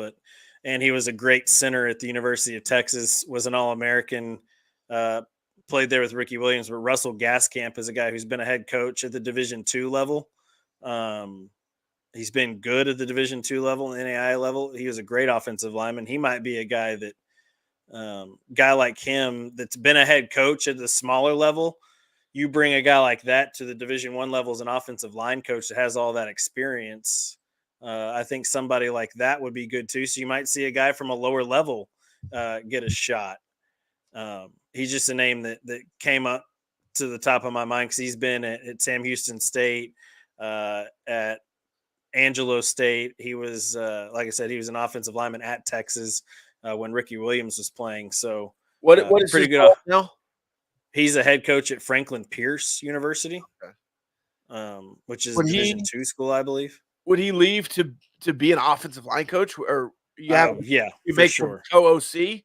and he was a great center at the University of Texas, was an All-American, played there with Ricky Williams, but Russell Gaskamp is a guy who's been a head coach at the Division II level. He's been good at the Division II level, NAIA level. He was a great offensive lineman. He might be a guy that guy like him that's been a head coach at the smaller level. You bring a guy like that to the Division I level as an offensive line coach that has all that experience. I think somebody like that would be good too. So you might see a guy from a lower level get a shot. He's just a name that came up to the top of my mind because he's been at Sam Houston State, at Angelo State. He was, like I said, he was an offensive lineman at Texas when Ricky Williams was playing. So What is pretty his good. role now? He's a head coach at Franklin Pierce University, which is a Would Division he II school, I believe. would he leave to be an offensive line coach, or you have Yeah, you for make sure. him co-OC?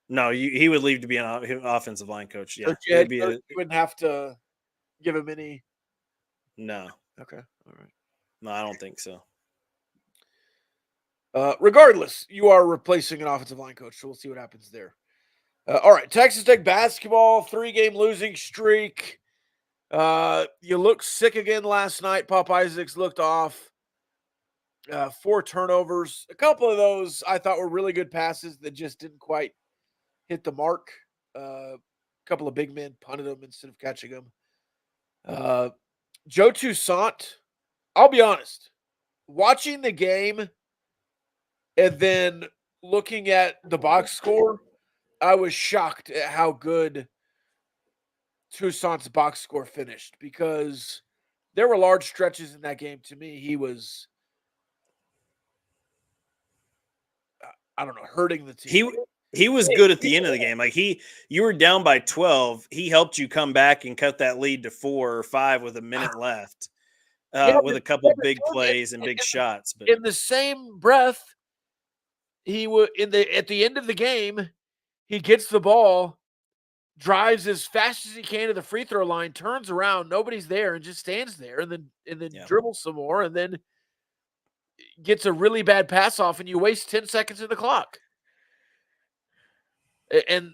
No, he would leave to be an offensive line coach. Yeah, So it would be you wouldn't have to give him any. no, Okay, all right. no, I don't think so. Regardless, you are replacing an offensive line coach, so we'll see what happens there. All right, Texas Tech basketball, 3-game losing streak. You looked sick again last night. Pop Isaacs looked off. 4 turnovers. A couple of those I thought were really good passes that just didn't quite hit the mark. A couple of big men punted them instead of catching them. Joe Toussaint, I'll be honest, watching the game and then looking at the box score, I was shocked at how good Toussaint's box score finished because there were large stretches in that game. To me, he was, I don't know, hurting the team. He was good at the end of the game. Like you were down by 12. He helped you come back and cut that lead to 4 or 5 with a minute left, with a couple big plays and big shots. But in the same breath, he would at the end of the game, he gets the ball, drives as fast as he can to the free throw line, turns around, nobody's there, and just stands there, and then dribbles some more, and then gets a really bad pass off, and you waste 10 seconds of the clock. And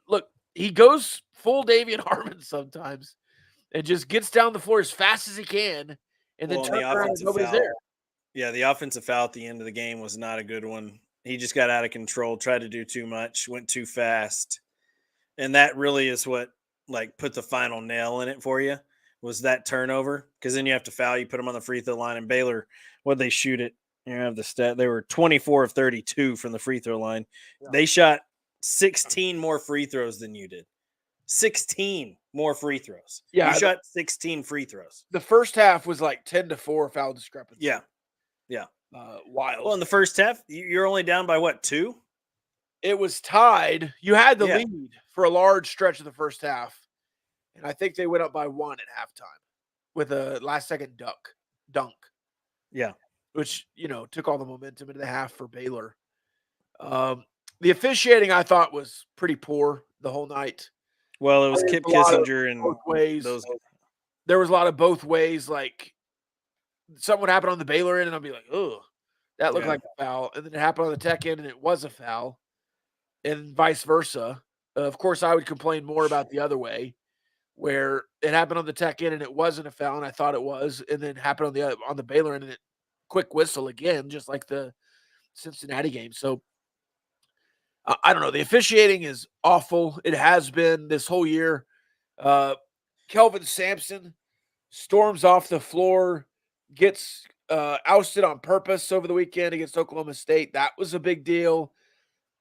look, he goes full Davian Harmon sometimes and just gets down the floor as fast as he can, and then turns around and nobody's there. Yeah, the offensive foul at the end of the game was not a good one. He just got out of control, tried to do too much, went too fast. And that really is what put the final nail in it for you, was that turnover. Because then you have to foul, you put them on the free throw line. And Baylor, what'd they shoot it? You have the stat. They were 24 of 32 from the free throw line. Yeah. They shot 16 more free throws than you did. 16 more free throws. Yeah, you shot 16 free throws. The first half was like 10-4 foul discrepancy. Yeah. Wild. Well, in the first half, you're only down by what, 2? It was tied. You had the lead for a large stretch of the first half, and I think they went up by 1 at halftime with a last-second dunk. Yeah, which took all the momentum into the half for Baylor. The officiating I thought was pretty poor the whole night. Well, it was Kip Kissinger and both ways. Those. There was a lot of both ways. Like something would happen on the Baylor end, and I'd be like, "Oh, that looked like a foul," and then it happened on the Tech end, and it was a foul, and vice versa. Of course, I would complain more about the other way, where it happened on the Tech end and it wasn't a foul, and I thought it was, and then it happened on the Baylor end, and it quick whistle again, just like the Cincinnati game. So I don't know. The officiating is awful. It has been this whole year. Kelvin Sampson storms off the floor, gets ousted on purpose over the weekend against Oklahoma State. That was a big deal.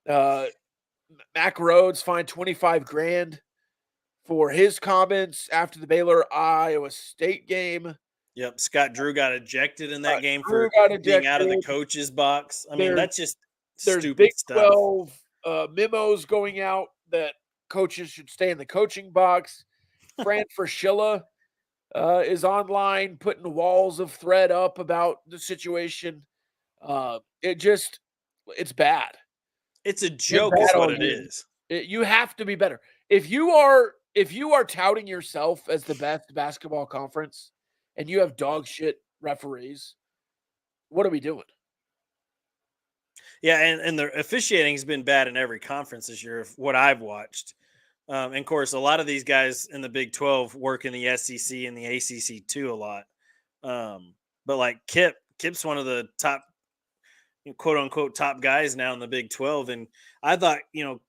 Mac Rhodes fined $25,000 for his comments after the Baylor Iowa State game. Yep, Scott Drew got ejected in that game for being out of the coach's box. I mean, that's just stupid Big stuff. 12 memos going out that coaches should stay in the coaching box. Fran Fraschilla is online putting walls of thread up about the situation. It's bad. It's a joke is what it is. You have to be better. If you are touting yourself as the best basketball conference and you have dog shit referees, what are we doing? Yeah, and the officiating has been bad in every conference this year, what I've watched. And of course, a lot of these guys in the Big 12 work in the SEC and the ACC too a lot. But like Kip's one of the top, quote unquote, top guys now in the Big 12. And I thought,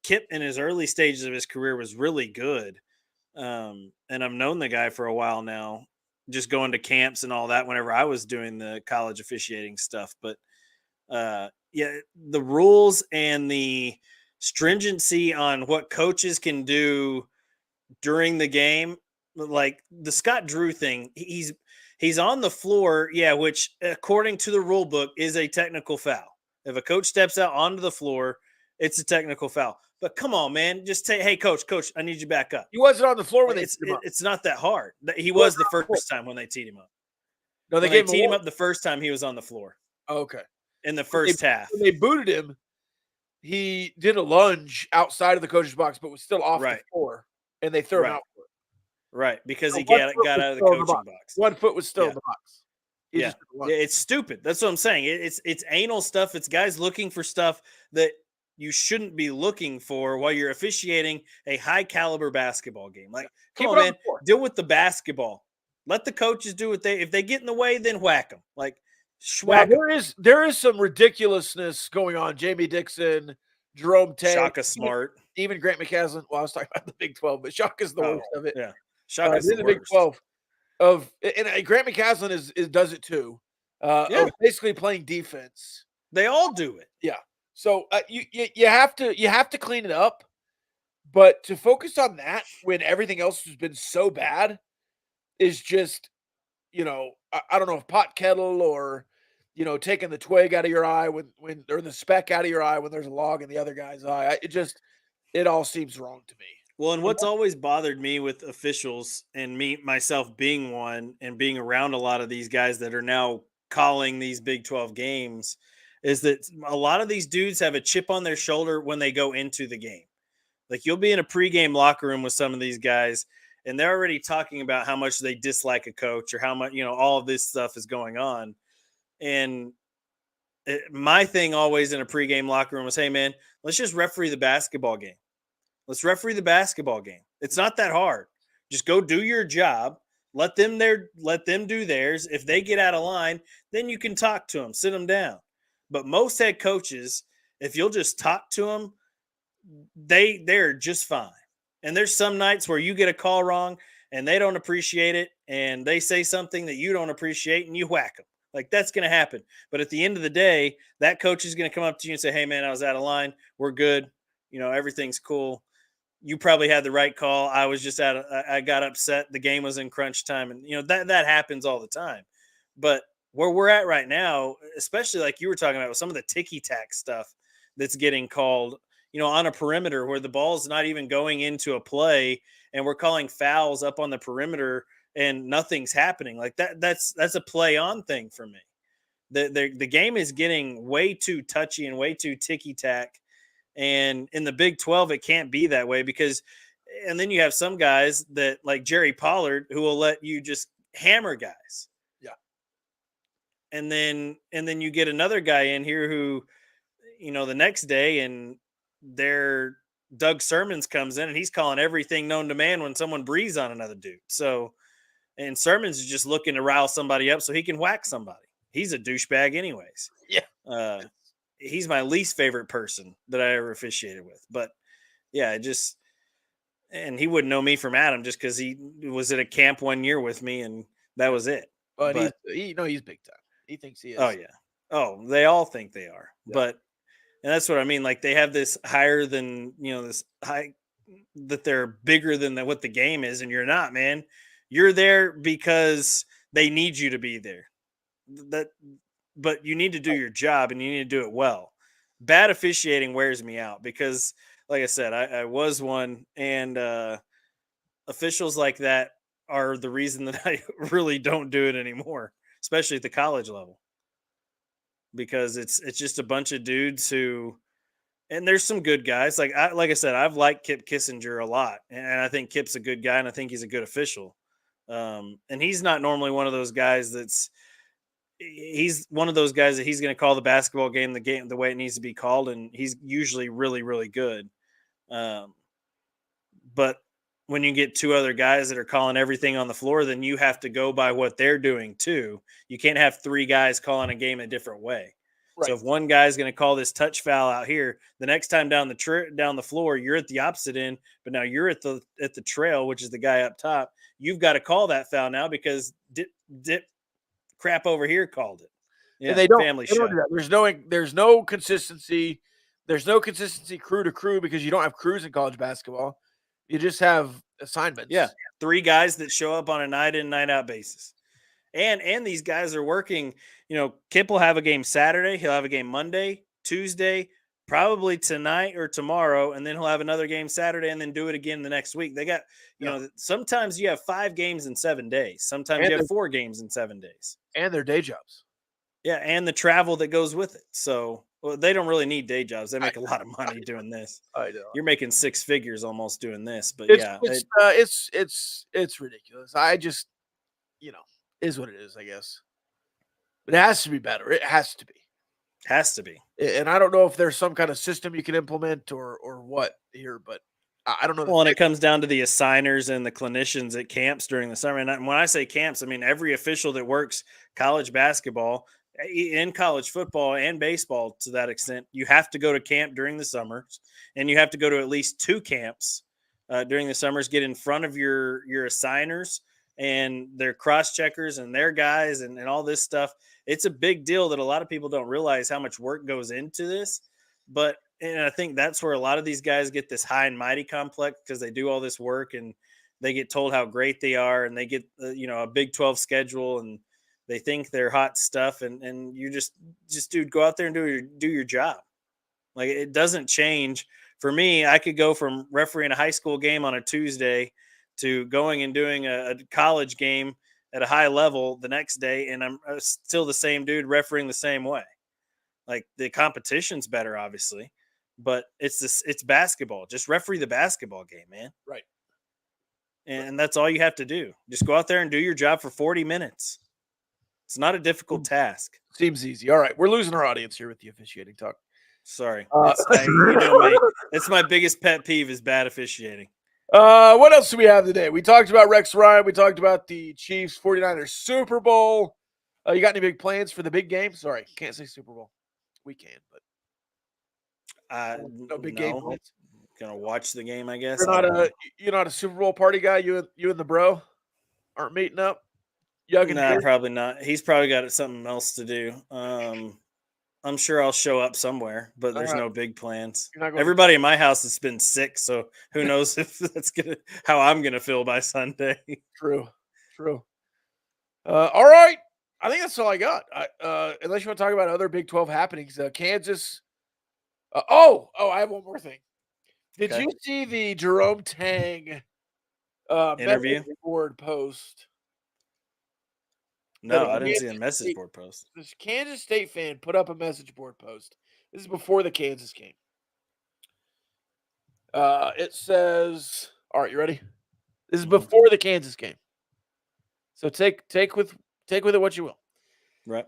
Kip in his early stages of his career was really good. And I've known the guy for a while now. just going to camps and all that whenever I was doing the college officiating stuff. But yeah, the rules and the stringency on what coaches can do during the game, like the Scott Drew thing, he's on the floor, yeah, which according to the rule book is a technical foul. If a coach steps out onto the floor, it's a technical foul. But come on, man, just say, "Hey, coach, I need you back up." He wasn't on the floor when Like, they teed him up. it's not that hard. He He was wasn't the on the floor. first time when they teed him up. No, they When they gave him a teed him warning. up the first time, he was on the floor Oh, okay. in the first half. When they booted him, he did a lunge outside of the coach's box, but was still off the Right. floor, and they threw him Right. out for it. Right, because So he one got foot was out of the still in coaching box. 1 foot was still Yeah. in the box. He Yeah. just did a lunge. It's stupid. That's what I'm saying. It's anal stuff. It's guys looking for stuff that you shouldn't be looking for while you're officiating a high caliber basketball game. Like, come Keep on, it on man, the floor. deal with the basketball. Let the coaches do what if they get in the way, then whack them. Like, Now, schwack 'em. there is some ridiculousness going on. Jamie Dixon, Jerome Tay, Shaka Smart. even Grant McCaslin. Well, I was talking about the Big 12, but Shaka's the worst of it. Yeah, Shaka's In the the Big worst. 12 and Grant McCaslin is does it too. Yeah. Of basically playing defense. They all do it. Yeah. So you have to clean it up, but to focus on that when everything else has been so bad is just, I don't know if pot kettle or taking the twig out of your eye when or the speck out of your eye when there's a log in the other guy's eye. It all seems wrong to me. Well, and what's always bothered me with officials and me myself being one and being around a lot of these guys that are now calling these Big 12 games is that a lot of these dudes have a chip on their shoulder when they go into the game. Like, you'll be in a pregame locker room with some of these guys and they're already talking about how much they dislike a coach or how much, all of this stuff is going on. And my thing always in a pregame locker room was, hey man, let's just referee the basketball game. Let's referee the basketball game. It's not that hard. Just go do your job. Let them do theirs. If they get out of line, then you can talk to them, sit them down. But most head coaches, if you'll just talk to them, they're just fine. And there's some nights where you get a call wrong and they don't appreciate it and they say something that you don't appreciate and you whack them. Like, that's going to happen. But at the end of the day, that coach is going to come up to you and say, hey man, I was out of line. We're good. Everything's cool. You probably had the right call. I was just I got upset. The game was in crunch time. And, that happens all the time. But where we're at right now, especially like you were talking about with some of the ticky-tack stuff that's getting called, on a perimeter where the ball's not even going into a play and we're calling fouls up on the perimeter and nothing's happening. Like that's a play on thing for me. The game is getting way too touchy and way too ticky-tack. And in the Big 12, it can't be that way and then you have some guys that like Jerry Pollard who will let you just hammer guys. Yeah. And then you get another guy in here who, the next day and Doug Sermons comes in and he's calling everything known to man when someone breathes on another dude. So, and Sermons is just looking to rile somebody up so he can whack somebody. He's a douchebag anyways. Yeah. He's my least favorite person that I ever officiated with. But yeah, and he wouldn't know me from Adam just because he was at a camp 1 year with me and that was it. But he's big time. He thinks he is. Oh yeah. Oh, they all think they are. Yeah. And that's what I mean. Like, they have this higher than, this high that they're bigger than what the game is. And you're not, man. You're there because they need you to be there. But you need to do your job and you need to do it well. Bad officiating wears me out because, like I said, I was one, and officials like that are the reason that I really don't do it anymore, especially at the college level, because it's just a bunch of dudes who, and there's some good guys. Like I said, I've liked Kip Kissinger a lot, and I think Kip's a good guy, and I think he's a good official. And he's not normally one of those guys he's one of those guys that he's going to call the basketball game the way it needs to be called, and he's usually really, really good. But when you get two other guys that are calling everything on the floor, then you have to go by what they're doing too. You can't have three guys calling a game a different way. Right. So if one guy's going to call this touch foul out here, the next time down the floor, you're at the opposite end, but now you're at the trail, which is the guy up top. You've got to call that foul now because dip crap over here called it. Yeah, And they don't family do show. that. There's no consistency. There's no consistency crew to crew because you don't have crews in college basketball. You just have assignments. Yeah, 3 guys that show up on a night in, night out basis. And these guys are working, Kip will have a game Saturday, he'll have a game Monday, Tuesday, probably tonight or tomorrow, and then he'll have another game Saturday and then do it again the next week. They got, sometimes you have 5 games in 7 days. Sometimes And you have 4 games in 7 days. and their day jobs. Yeah, and the travel that goes with it. So they don't really need day jobs. They make a lot of money doing this. I know. You're making 6 figures almost doing this, but it's ridiculous. I just, is what it is, I guess. But it has to be better. It has to be. Has to be. And I don't know if there's some kind of system you can implement or what here, but I don't know. Well, and it comes down to the assigners and the clinicians at camps during the summer. And when I say camps, I mean every official that works college basketball, in college football and baseball to that extent, you have to go to camp during the summers, and you have to go to at least 2 camps during the summers, get in front of your assigners and their cross checkers and their guys and all this stuff. It's a big deal that a lot of people don't realize how much work goes into this. And I think that's where a lot of these guys get this high and mighty complex because they do all this work and they get told how great they are and they get, a Big 12 schedule and they think they're hot stuff. And you just dude, go out there and do your job. Like it doesn't change. For me, I could go from refereeing a high school game on a Tuesday to going and doing a college game at a high level the next day. And I'm still the same dude refereeing the same way. Like the competition's better, obviously, but it's basketball. Just referee the basketball game, man. Right. And that's all you have to do. Just go out there and do your job for 40 minutes. It's not a difficult task. Seems easy. All right. We're losing our audience here with the officiating talk. Sorry. It's my biggest pet peeve is bad officiating. What else do we have today? We talked about Rex Ryan. We talked about the Chiefs 49ers Super Bowl. You got any big plans for the big game? Sorry, can't say Super Bowl. We can, but no big game plans. Gonna watch the game, I guess. You're not a Super Bowl party guy. You and the bro aren't meeting up. No, probably not. He's probably got something else to do. I'm sure I'll show up somewhere, but there's no big plans. Everybody in my house has been sick, so who knows if that's how I'm gonna feel by Sunday. True. All right. I think that's all I got. Unless you want to talk about other Big 12 happenings, Kansas. I have one more thing. Did you see the Jerome Tang interview board post? No, I didn't see a message board post. This Kansas State fan put up a message board post. This is before the Kansas game. It says, all right, you ready? This is before the Kansas game. So take with it what you will. Right.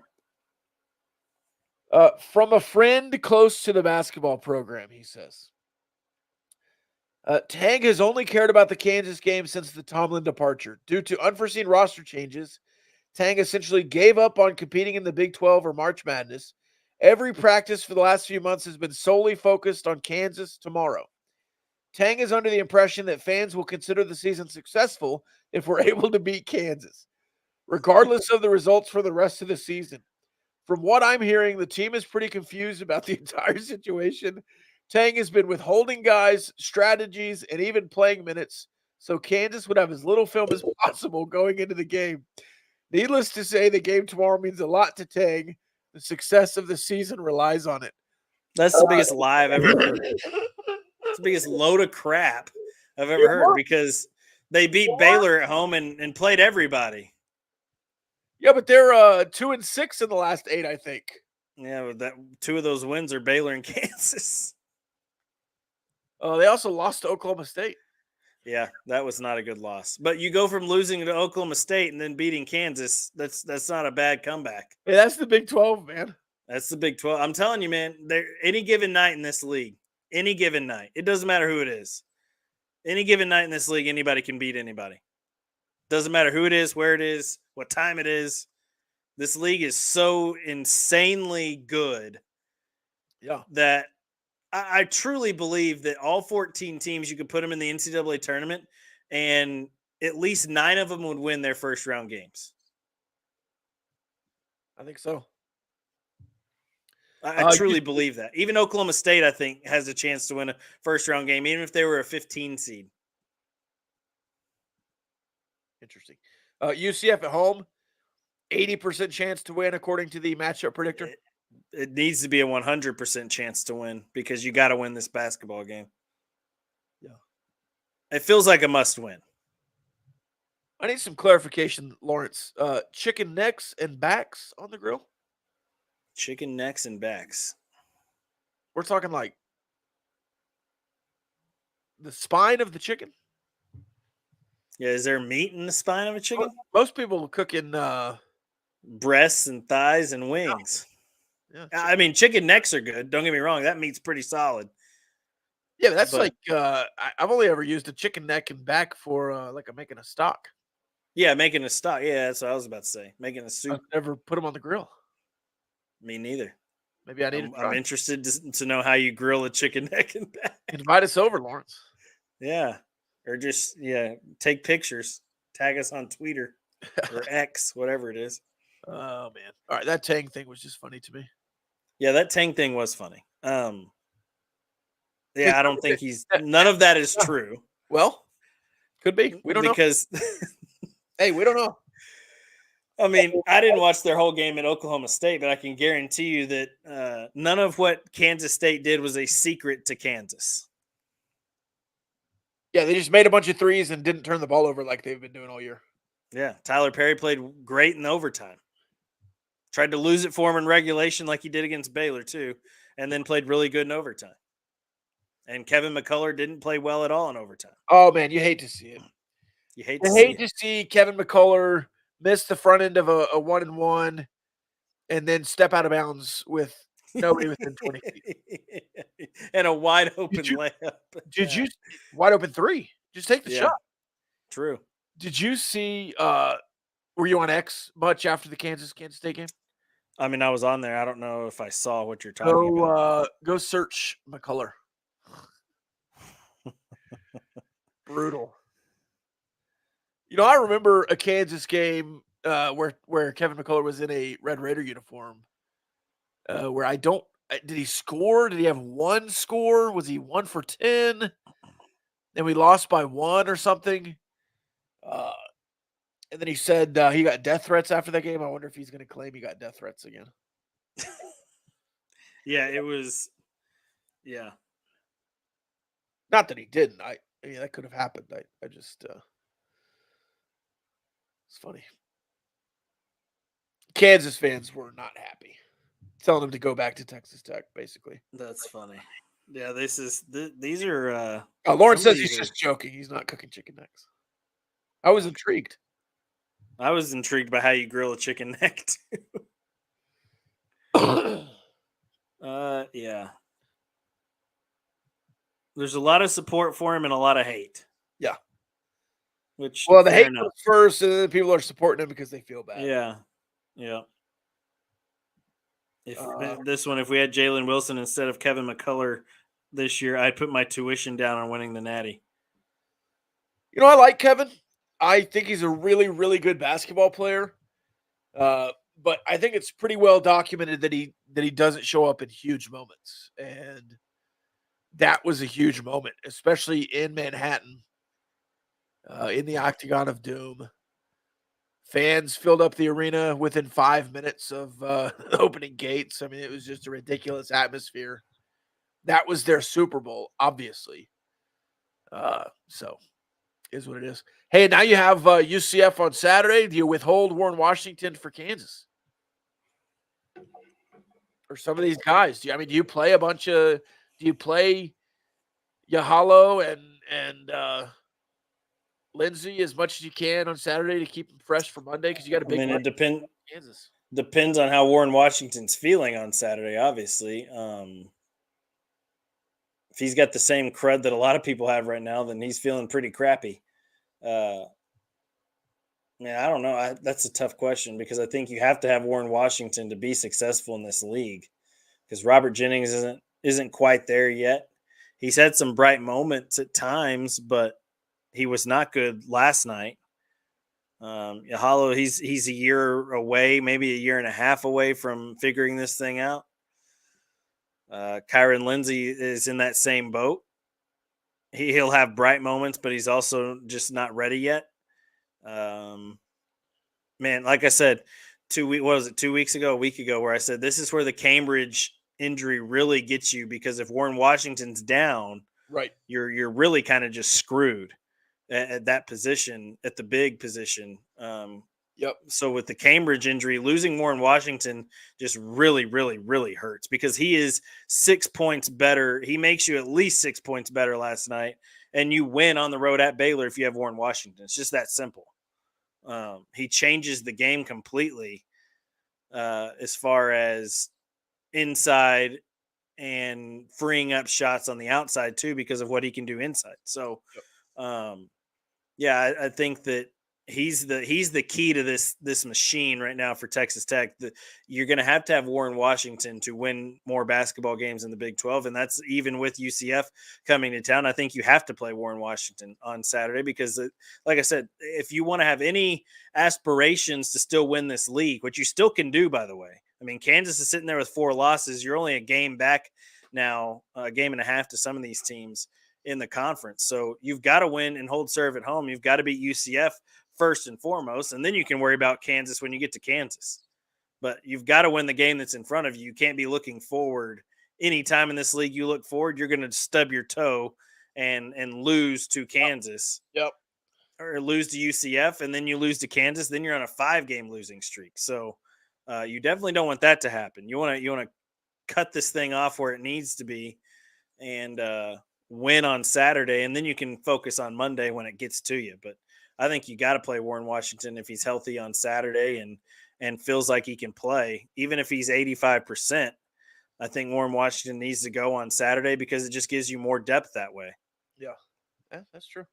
From a friend close to the basketball program, he says. Tang has only cared about the Kansas game since the Tomlin departure. Due to unforeseen roster changes, Tang essentially gave up on competing in the Big 12 or March Madness. Every practice for the last few months has been solely focused on Kansas tomorrow. Tang is under the impression that fans will consider the season successful if we're able to beat Kansas, regardless of the results for the rest of the season. From what I'm hearing, the team is pretty confused about the entire situation. Tang has been withholding guys, strategies, and even playing minutes, so Kansas would have as little film as possible going into the game. Needless to say, the game tomorrow means a lot to Tang. The success of the season relies on it. That's the biggest lie I've ever heard. It's the biggest load of crap I've ever heard because they beat Baylor at home and played everybody. Yeah, but they're 2-6 in the last 8, I think. Yeah, but 2 of those wins are Baylor and Kansas. They also lost to Oklahoma State. Yeah, that was not a good loss. But you go from losing to Oklahoma State and then beating Kansas. That's not a bad comeback. Hey, that's the Big 12, man. That's the Big 12. I'm telling you, man, any given night in this league, any given night, it doesn't matter who it is. Any given night in this league, anybody can beat anybody. Doesn't matter who it is, where it is, what time it is. This league is so insanely good that I truly believe that all 14 teams, you could put them in the NCAA tournament, and at least 9 of them would win their first round games. I think so. I truly believe that. Even Oklahoma State, I think, has a chance to win a first-round game, even if they were a 15 seed. Interesting. UCF at home, 80% chance to win according to the matchup predictor. It needs to be a 100% chance to win because you got to win this basketball game. Yeah. It feels like a must-win. I need some clarification, Lawrence. Chicken necks and backs on the grill? Chicken necks and backs. We're talking like the spine of the chicken? Yeah, is there meat in the spine of a chicken? Most people cook in breasts and thighs and wings. Yeah, I mean, chicken necks are good. Don't get me wrong. That meat's pretty solid. Yeah, that's like I've only ever used a chicken neck and back for like making a stock. Yeah, making a stock. Yeah, that's what I was about to say. Making a soup. I've never put them on the grill. Me neither. Maybe I need I'm interested to know how you grill a chicken neck and back. Invite us over, Lawrence. Yeah. Or just, take pictures. Tag us on Twitter or X, whatever it is. Oh, man. All right, that Tang thing was just funny to me. Yeah, that Tang thing was funny. Yeah, I don't think none of that is true. Well, could be. We don't know. Because hey, we don't know. I mean, I didn't watch their whole game at Oklahoma State, but I can guarantee you that none of what Kansas State did was a secret to Kansas. Yeah, they just made a bunch of threes and didn't turn the ball over like they've been doing all year. Yeah, Tyler Perry played great in overtime. Tried to lose it for him in regulation like he did against Baylor too, and then played really good in overtime. And Kevin McCullough didn't play well at all in overtime. Oh, man, you hate to see it. You hate to see Kevin McCullough miss the front end of a 1-and-1 and then step out of bounds with nobody within 20 feet. And a wide open layup. Did you wide open three? Just take the shot. True. Did you see were you on X much after the Kansas State game? I mean, I was on there. I don't know if I saw what you're talking about. Go search McCullough. Brutal. I remember a Kansas game where Kevin McCullough was in a Red Raider uniform. Where did he score? Did he have one score? Was he 1 for 10? And we lost by 1 or something. And then he said he got death threats after that game. I wonder if he's going to claim he got death threats again. Yeah, it was. Yeah. Not that he didn't. I mean, that could have happened. I just. It's funny. Kansas fans were not happy. Telling them to go back to Texas Tech, basically. That's funny. Yeah, these are. Lawrence says he's just joking. He's not cooking chicken necks. I was intrigued. I was intrigued by how you grill a chicken neck too. Yeah. There's a lot of support for him and a lot of hate. Yeah. The hate comes first, and then people are supporting him because they feel bad. Yeah. Yeah. If we had Jalen Wilson instead of Kevin McCullough this year, I'd put my tuition down on winning the Natty. I like Kevin. I think he's a really, really good basketball player. But I think it's pretty well documented that he doesn't show up in huge moments. And that was a huge moment, especially in Manhattan, in the Octagon of Doom. Fans filled up the arena within 5 minutes of opening gates. I mean, it was just a ridiculous atmosphere. That was their Super Bowl, obviously. So, is what it is. Hey, now you have UCF on Saturday. Do you withhold Warren Washington for Kansas? Or some of these guys? Do you play do you play Yahalo and Lindsay as much as you can on Saturday to keep them fresh for Monday? Because you got a big it Kansas. Depends on how Warren Washington's feeling on Saturday, obviously. If he's got the same crud that a lot of people have right now, then he's feeling pretty crappy. I don't know. That's a tough question because I think you have to have Warren Washington to be successful in this league because Robert Jennings isn't quite there yet. He's had some bright moments at times, but he was not good last night. Hollow, he's a year away, maybe a year and a half away from figuring this thing out. Kyron Lindsey is in that same boat. He'll have bright moments, but he's also just not ready yet. Man, like I said, 2 weeks ago, a week ago, where I said this is where the Cambridge injury really gets you, because if Warren Washington's down, Right. you're really kind of just screwed at that position, at the big position. Yep. So with the Cambridge injury, losing Warren Washington just really, really, really hurts, because he is 6 points better. He makes you at least 6 points better last night, and you win on the road at Baylor if you have Warren Washington. It's just that simple. He changes the game completely as far as inside and freeing up shots on the outside too, because of what he can do inside. So, I think that he's the key to this machine right now for Texas Tech. You're going to have Warren Washington to win more basketball games in the Big 12, and that's even with UCF coming to town. I think you have to play Warren Washington on Saturday, because, like I said, if you want to have any aspirations to still win this league, which you still can do, by the way. I mean, Kansas is sitting there with 4 losses. You're only a game back now, a game and a half to some of these teams in the conference. So you've got to win and hold serve at home. You've got to beat UCF first and foremost, and then you can worry about Kansas when you get to Kansas. But you've got to win the game that's in front of you. You can't be looking forward. Anytime in this league you look forward, you're going to stub your toe and lose to Kansas. Yep. Or lose to UCF, and then you lose to Kansas. Then you're on a 5-game losing streak. So you definitely don't want that to happen. You want to cut this thing off where it needs to be, and win on Saturday, and then you can focus on Monday when it gets to you. But I think you got to play Warren Washington if he's healthy on Saturday and feels like he can play, even if he's 85%. I think Warren Washington needs to go on Saturday, because it just gives you more depth that way. Yeah, that's true.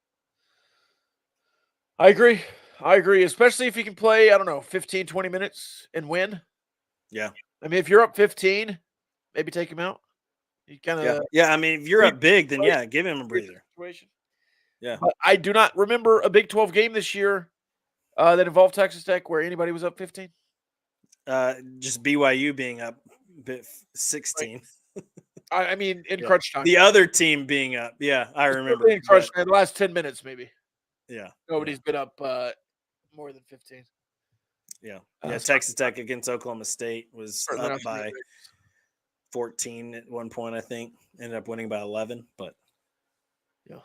I agree, especially if you can play, 15, 20 minutes and win. Yeah. I mean, if you're up 15, maybe take him out. You kind of yeah. I mean, if you're up big, then give him a breather. Situation. Yeah. But I do not remember a Big 12 game this year that involved Texas Tech where anybody was up 15. Just BYU being up 16. Right. I mean, in crunch time. The other team being up. Yeah, I remember. In crunch time, the last 10 minutes, maybe. Yeah. Nobody's been up more than 15. Yeah. Texas Tech against Oklahoma State was up by 14 at one point, I think. Ended up winning by 11, but yeah.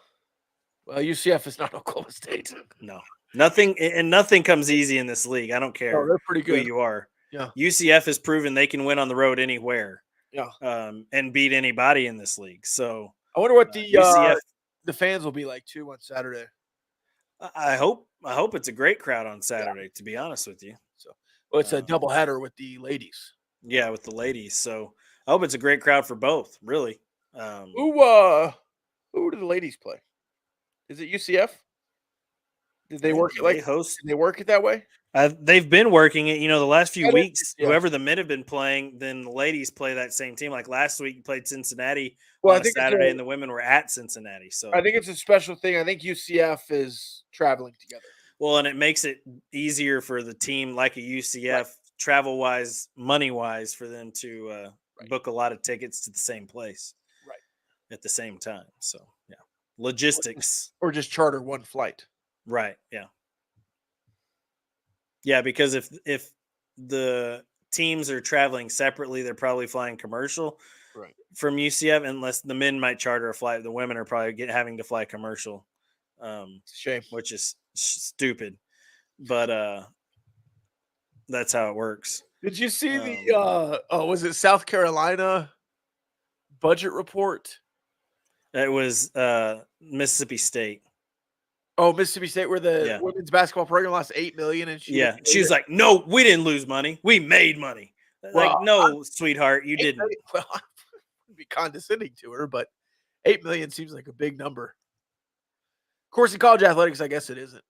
Well, UCF is not Oklahoma State. No. Nothing comes easy in this league. I don't care they're pretty good. Who you are. Yeah. UCF has proven they can win on the road anywhere. Yeah. And beat anybody in this league. So I wonder what the UCF the fans will be like too on Saturday. I hope it's a great crowd on Saturday, to be honest with you. So, well, it's a doubleheader with the ladies. Yeah, with the ladies. So I hope it's a great crowd for both, really. Who do the ladies play? Is it UCF? Did they work it Did they work it that way? They've been working it. The last few weeks, whoever the men have been playing, then the ladies play that same team. Like last week, you played Cincinnati on Saturday, and the women were at Cincinnati. So I think it's a special thing. I think UCF is traveling together. Well, and it makes it easier for the team like a UCF, travel-wise, money-wise, for them to book a lot of tickets to the same place at the same time. So, yeah. Logistics. Or just charter one flight. Right, yeah. Yeah, because if the teams are traveling separately, they're probably flying commercial from UCF, unless the men might charter a flight. The women are probably having to fly commercial. Shame. Which is stupid. But that's how it works. Did you see the was it South Carolina budget report? It was Mississippi State. Oh, Mississippi State, where the women's basketball program lost $8 million, and she was like, "No, we didn't lose money. We made money." Well, like, no, sweetheart, you didn't. Well, I wouldn't be condescending to her, but $8 million seems like a big number. Of course, in college athletics, I guess it isn't.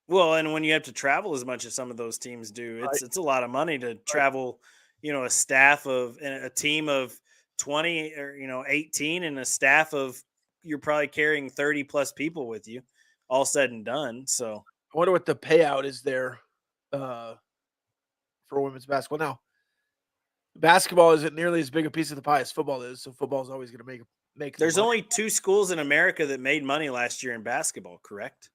Well, and when you have to travel as much as some of those teams do, it's a lot of money to travel. A staff of a team of 20 or 18, and a staff of you're probably carrying 30 plus people with you, all said and done. So I wonder what the payout is there for women's basketball. Now, basketball isn't nearly as big a piece of the pie as football is, so football is always going to make the There's money. only 2 schools in America that made money last year in basketball, correct?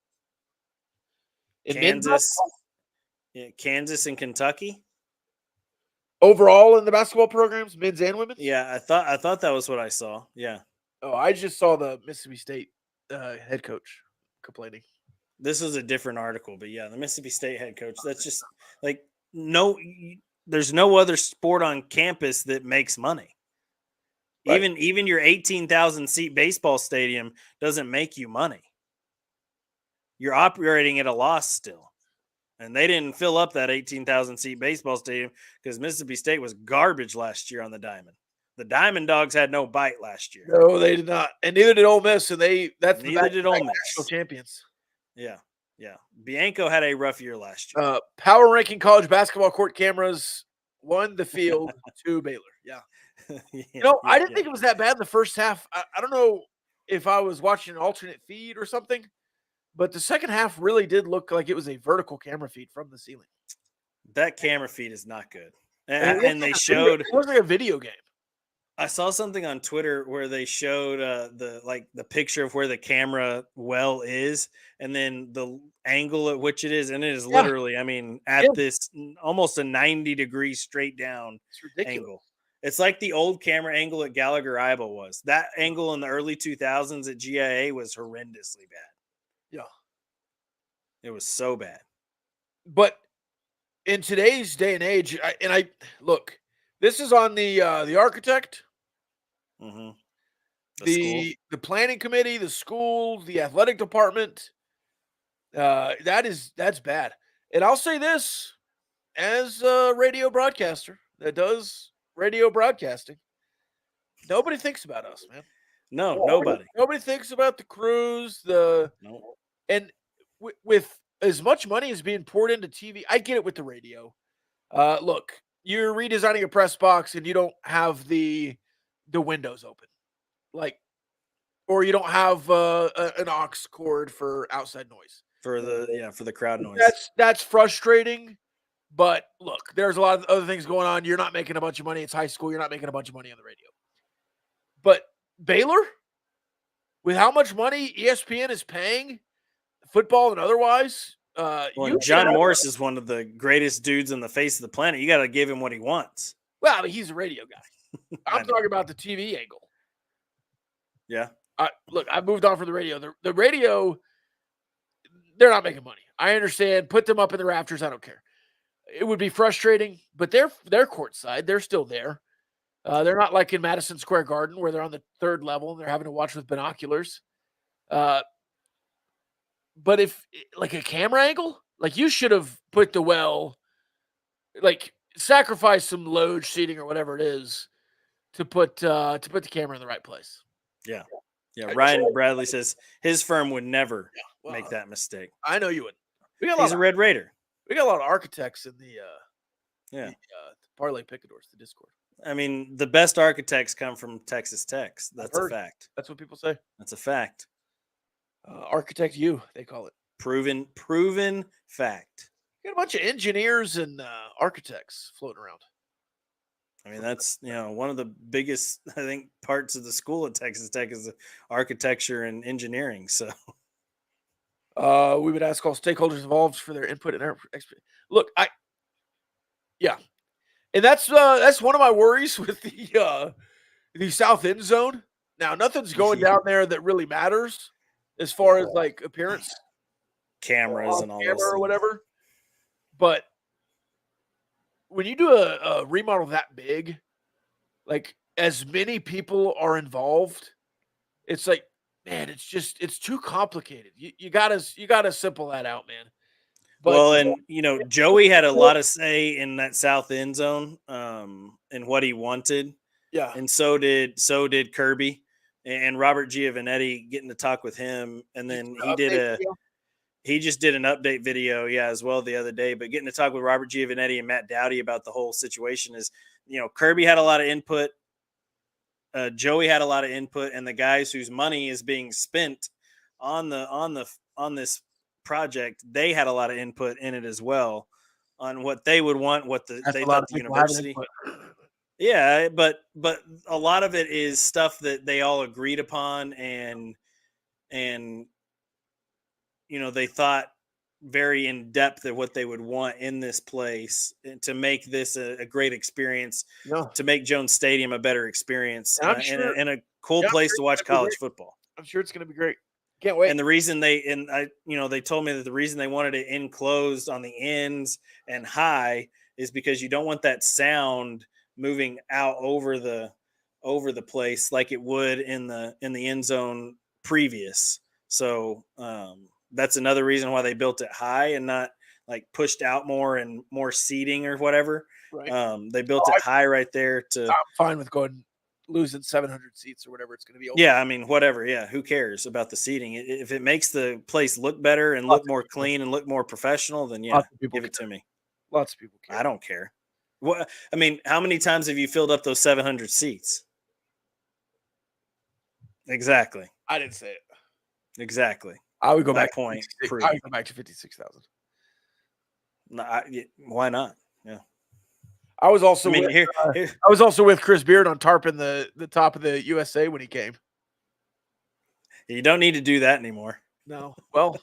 In men's basketball? Kansas and Kentucky. Overall in the basketball programs, men's and women's? Yeah, I thought that was what I saw. Yeah. Oh, I just saw the Mississippi State head coach complaining. This was a different article, but yeah, the Mississippi State head coach. That's just like there's no other sport on campus that makes money. Right. Even your 18,000 seat baseball stadium doesn't make you money. You're operating at a loss still. And they didn't fill up that 18,000 seat baseball stadium because Mississippi State was garbage last year on the Diamond. The Diamond Dogs had no bite last year. No, they did not, and neither did Ole Miss. And neither did Ole Miss. National champions. Yeah. Bianco had a rough year last year. Power ranking college basketball court cameras, 1 the field, 2 Baylor. Yeah. I didn't think it was that bad in the first half. I don't know if I was watching an alternate feed or something, but the second half really did look like it was a vertical camera feed from the ceiling. That camera feed is not good. And they showed it was like a video game. I saw something on Twitter where they showed the picture of where the camera well is, and then the angle at which it is, and it is literally, I mean, at this almost a 90 degree straight down angle. It's like the old camera angle at Gallagher Iba was. That angle in the early 2000s at GIA was horrendously bad. Yeah, it was so bad. But in today's day and age, look. This is on the architect, the planning committee, the school, the athletic department. That's bad. And I'll say this, as a radio broadcaster that does radio broadcasting, nobody thinks about us, man. No, nobody. Nobody thinks about the crews. And with as much money as being poured into TV, I get it with the radio. Look. You're redesigning a press box and you don't have the windows open, or you don't have an aux cord for outside noise for the crowd noise. That's frustrating. But look, there's a lot of other things going on. You're not making a bunch of money. It's high school. You're not making a bunch of money on the radio. But Baylor, with how much money ESPN is paying, football and otherwise. John Morris is one of the greatest dudes on the face of the planet. You got to give him what he wants. Well, I mean, he's a radio guy. I'm talking about the TV angle. Yeah. Look, I moved on from the radio. The radio, they're not making money. I understand. Put them up in the rafters. I don't care. It would be frustrating, but they're courtside. They're still there. They're not like in Madison Square Garden where they're on the 3rd level and they're having to watch with binoculars. But if like a camera angle, like you should have put sacrifice some loge seating or whatever it is to put the camera in the right place. Yeah. Ryan Bradley says his firm would never make that mistake. I know you would. He's a Red Raider. We got a lot of architects in the Parlay Picadors, the Discord. I mean, the best architects come from Texas Tech. That's a fact. That's what people say. That's a fact. Architect U, they call it. Proven fact. You got a bunch of engineers and architects floating around. I mean, that's one of the biggest, I think, parts of the school at Texas Tech is the architecture and engineering. So, we would ask all stakeholders involved for their input and experience. Look, and that's one of my worries with the South End Zone. Now, nothing's going down there that really matters. As far as like appearance, cameras and all this or whatever. But when you do a remodel that big, like as many people are involved, it's like, man, it's too complicated. You gotta simple that out, man. But, Joey had a lot of say in that South End Zone, and what he wanted. Yeah. And so did Kirby. And Robert Giovanetti, getting to talk with him, and then he just did an update video, as well the other day. But getting to talk with Robert Giovanetti and Matt Dowdy about the whole situation is, Kirby had a lot of input, Joey had a lot of input, and the guys whose money is being spent on this project, they had a lot of input in it as well on what they would want, what they thought the university. Yeah, but a lot of it is stuff that they all agreed upon, and they thought very in depth of what they would want in this place to make this a great experience, to make Jones Stadium a better experience, and a cool place to watch college football. I'm sure it's going to be great. Can't wait. And the reason they told me that the reason they wanted it enclosed on the ends and high is because you don't want that sound moving out over the place like it would in the end zone previous. So that's another reason why they built it high and not like pushed out more and more seating or whatever. Right. They built it high right there. I'm fine with losing 700 seats or whatever it's going to be. Yeah, I mean, whatever. Yeah, who cares about the seating? If it makes the place look better and look more clean and look more professional, then yeah, give it to me. Lots of people care. I don't care. What I mean, how many times have you filled up those 700 seats? Exactly. I didn't say it. Exactly. I would go back. I would go back to 56,000. Why not? Yeah. I was also I was also with Chris Beard on tarping the top of the USA when he came. You don't need to do that anymore. No. Well,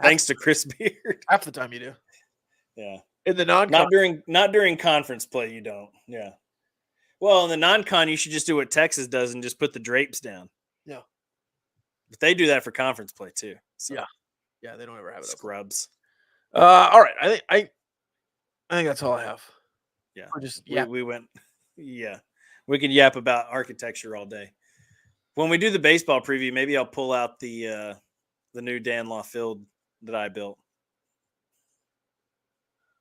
thanks to Chris Beard. Half the time you do. Yeah. In the not during conference play, you don't. Yeah. Well, in the non-con, you should just do what Texas does and just put the drapes down. Yeah. But they do that for conference play too. So. Yeah, they don't ever have it. Scrubs. All right. I think that's all I have. Yeah. We're just we went. Yeah. We could yap about architecture all day. When we do the baseball preview, maybe I'll pull out the new Dan Law field that I built.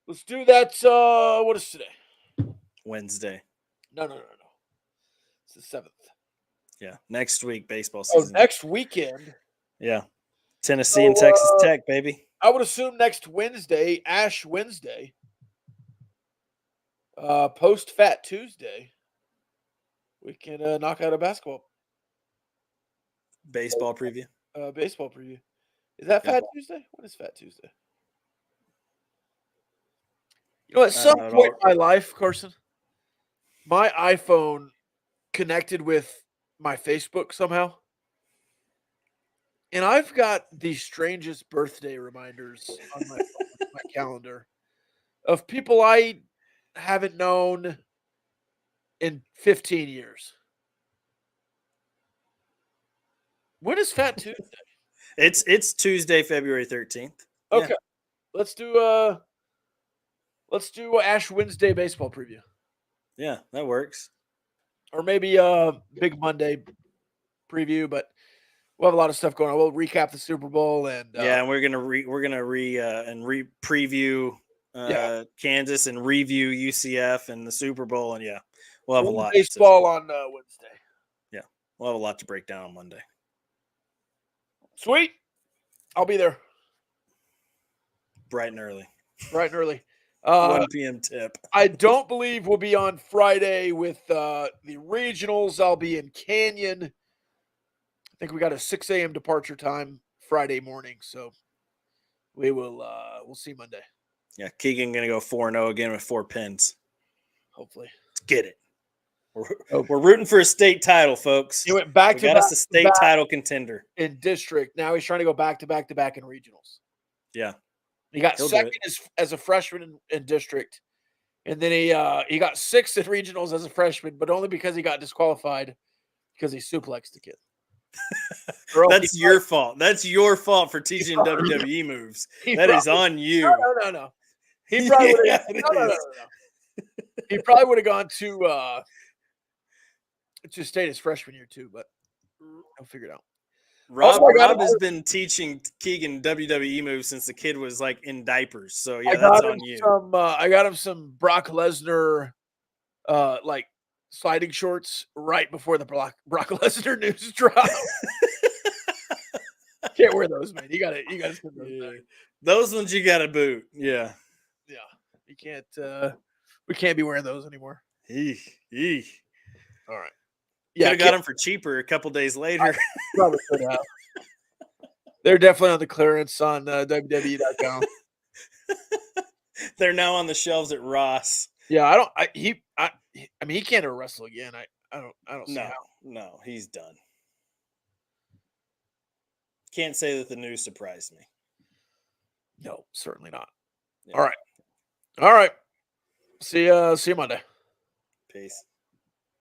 Let's do that. What is today? Wednesday. No. It's the 7th. Yeah. Next week, baseball season. Next weekend. Yeah. Tennessee and Texas Tech, baby. I would assume next Wednesday, Ash Wednesday. Post Fat Tuesday. We can knock out a baseball preview. Baseball preview. Is that Fat Tuesday? What is Fat Tuesday? You know, at some point in my life, Carson, my iPhone connected with my Facebook somehow. And I've got the strangest birthday reminders on my calendar of people I haven't known in 15 years. When is Fat Tuesday? It's Tuesday, February 13th. Okay. Yeah. Let's do Ash Wednesday baseball preview. Yeah, that works. Or maybe Big Monday preview, but we'll have a lot of stuff going on. We'll recap the Super Bowl and and we're gonna preview Kansas and review UCF and the Super Bowl, and we'll have a lot baseball on Wednesday. Yeah, we'll have a lot to break down on Monday. Sweet, I'll be there bright and early. 1 p.m. tip. I don't believe we'll be on Friday with the regionals. I'll be in Canyon. I think we got a 6 a.m. departure time Friday morning, so we will we'll see Monday. Yeah, Keegan gonna go 4-0 again with 4 pins. Hopefully, let's get it. We're rooting for a state title, folks. He went back to got us a state title contender in district. Now he's trying to go back to back in regionals. Yeah. He got second as a freshman in district, and then he got 6th in regionals as a freshman, but only because he got disqualified because he suplexed the kid. That's your fault. That's your fault for teaching WWE moves. That is on you. No. He probably would have. No. He probably would have gone to state his freshman year too, but I'll figure it out. Rob has been teaching Keegan WWE moves since the kid was like in diapers. So yeah, that's on you. I got him some Brock Lesnar, like sliding shorts right before the Brock Lesnar news drop. Can't wear those, man. You gotta send those back. Those ones you gotta boot. Yeah. You can't. We can't be wearing those anymore. Eek. All right. Yeah, got them for cheaper a couple days later. Probably could have. They're definitely on the clearance on WWE.com. They're now on the shelves at Ross. Yeah, I mean, he can't ever wrestle again. I don't see how. No, he's done. Can't say that the news surprised me. No, certainly not. Yeah. All right. See you Monday. Peace.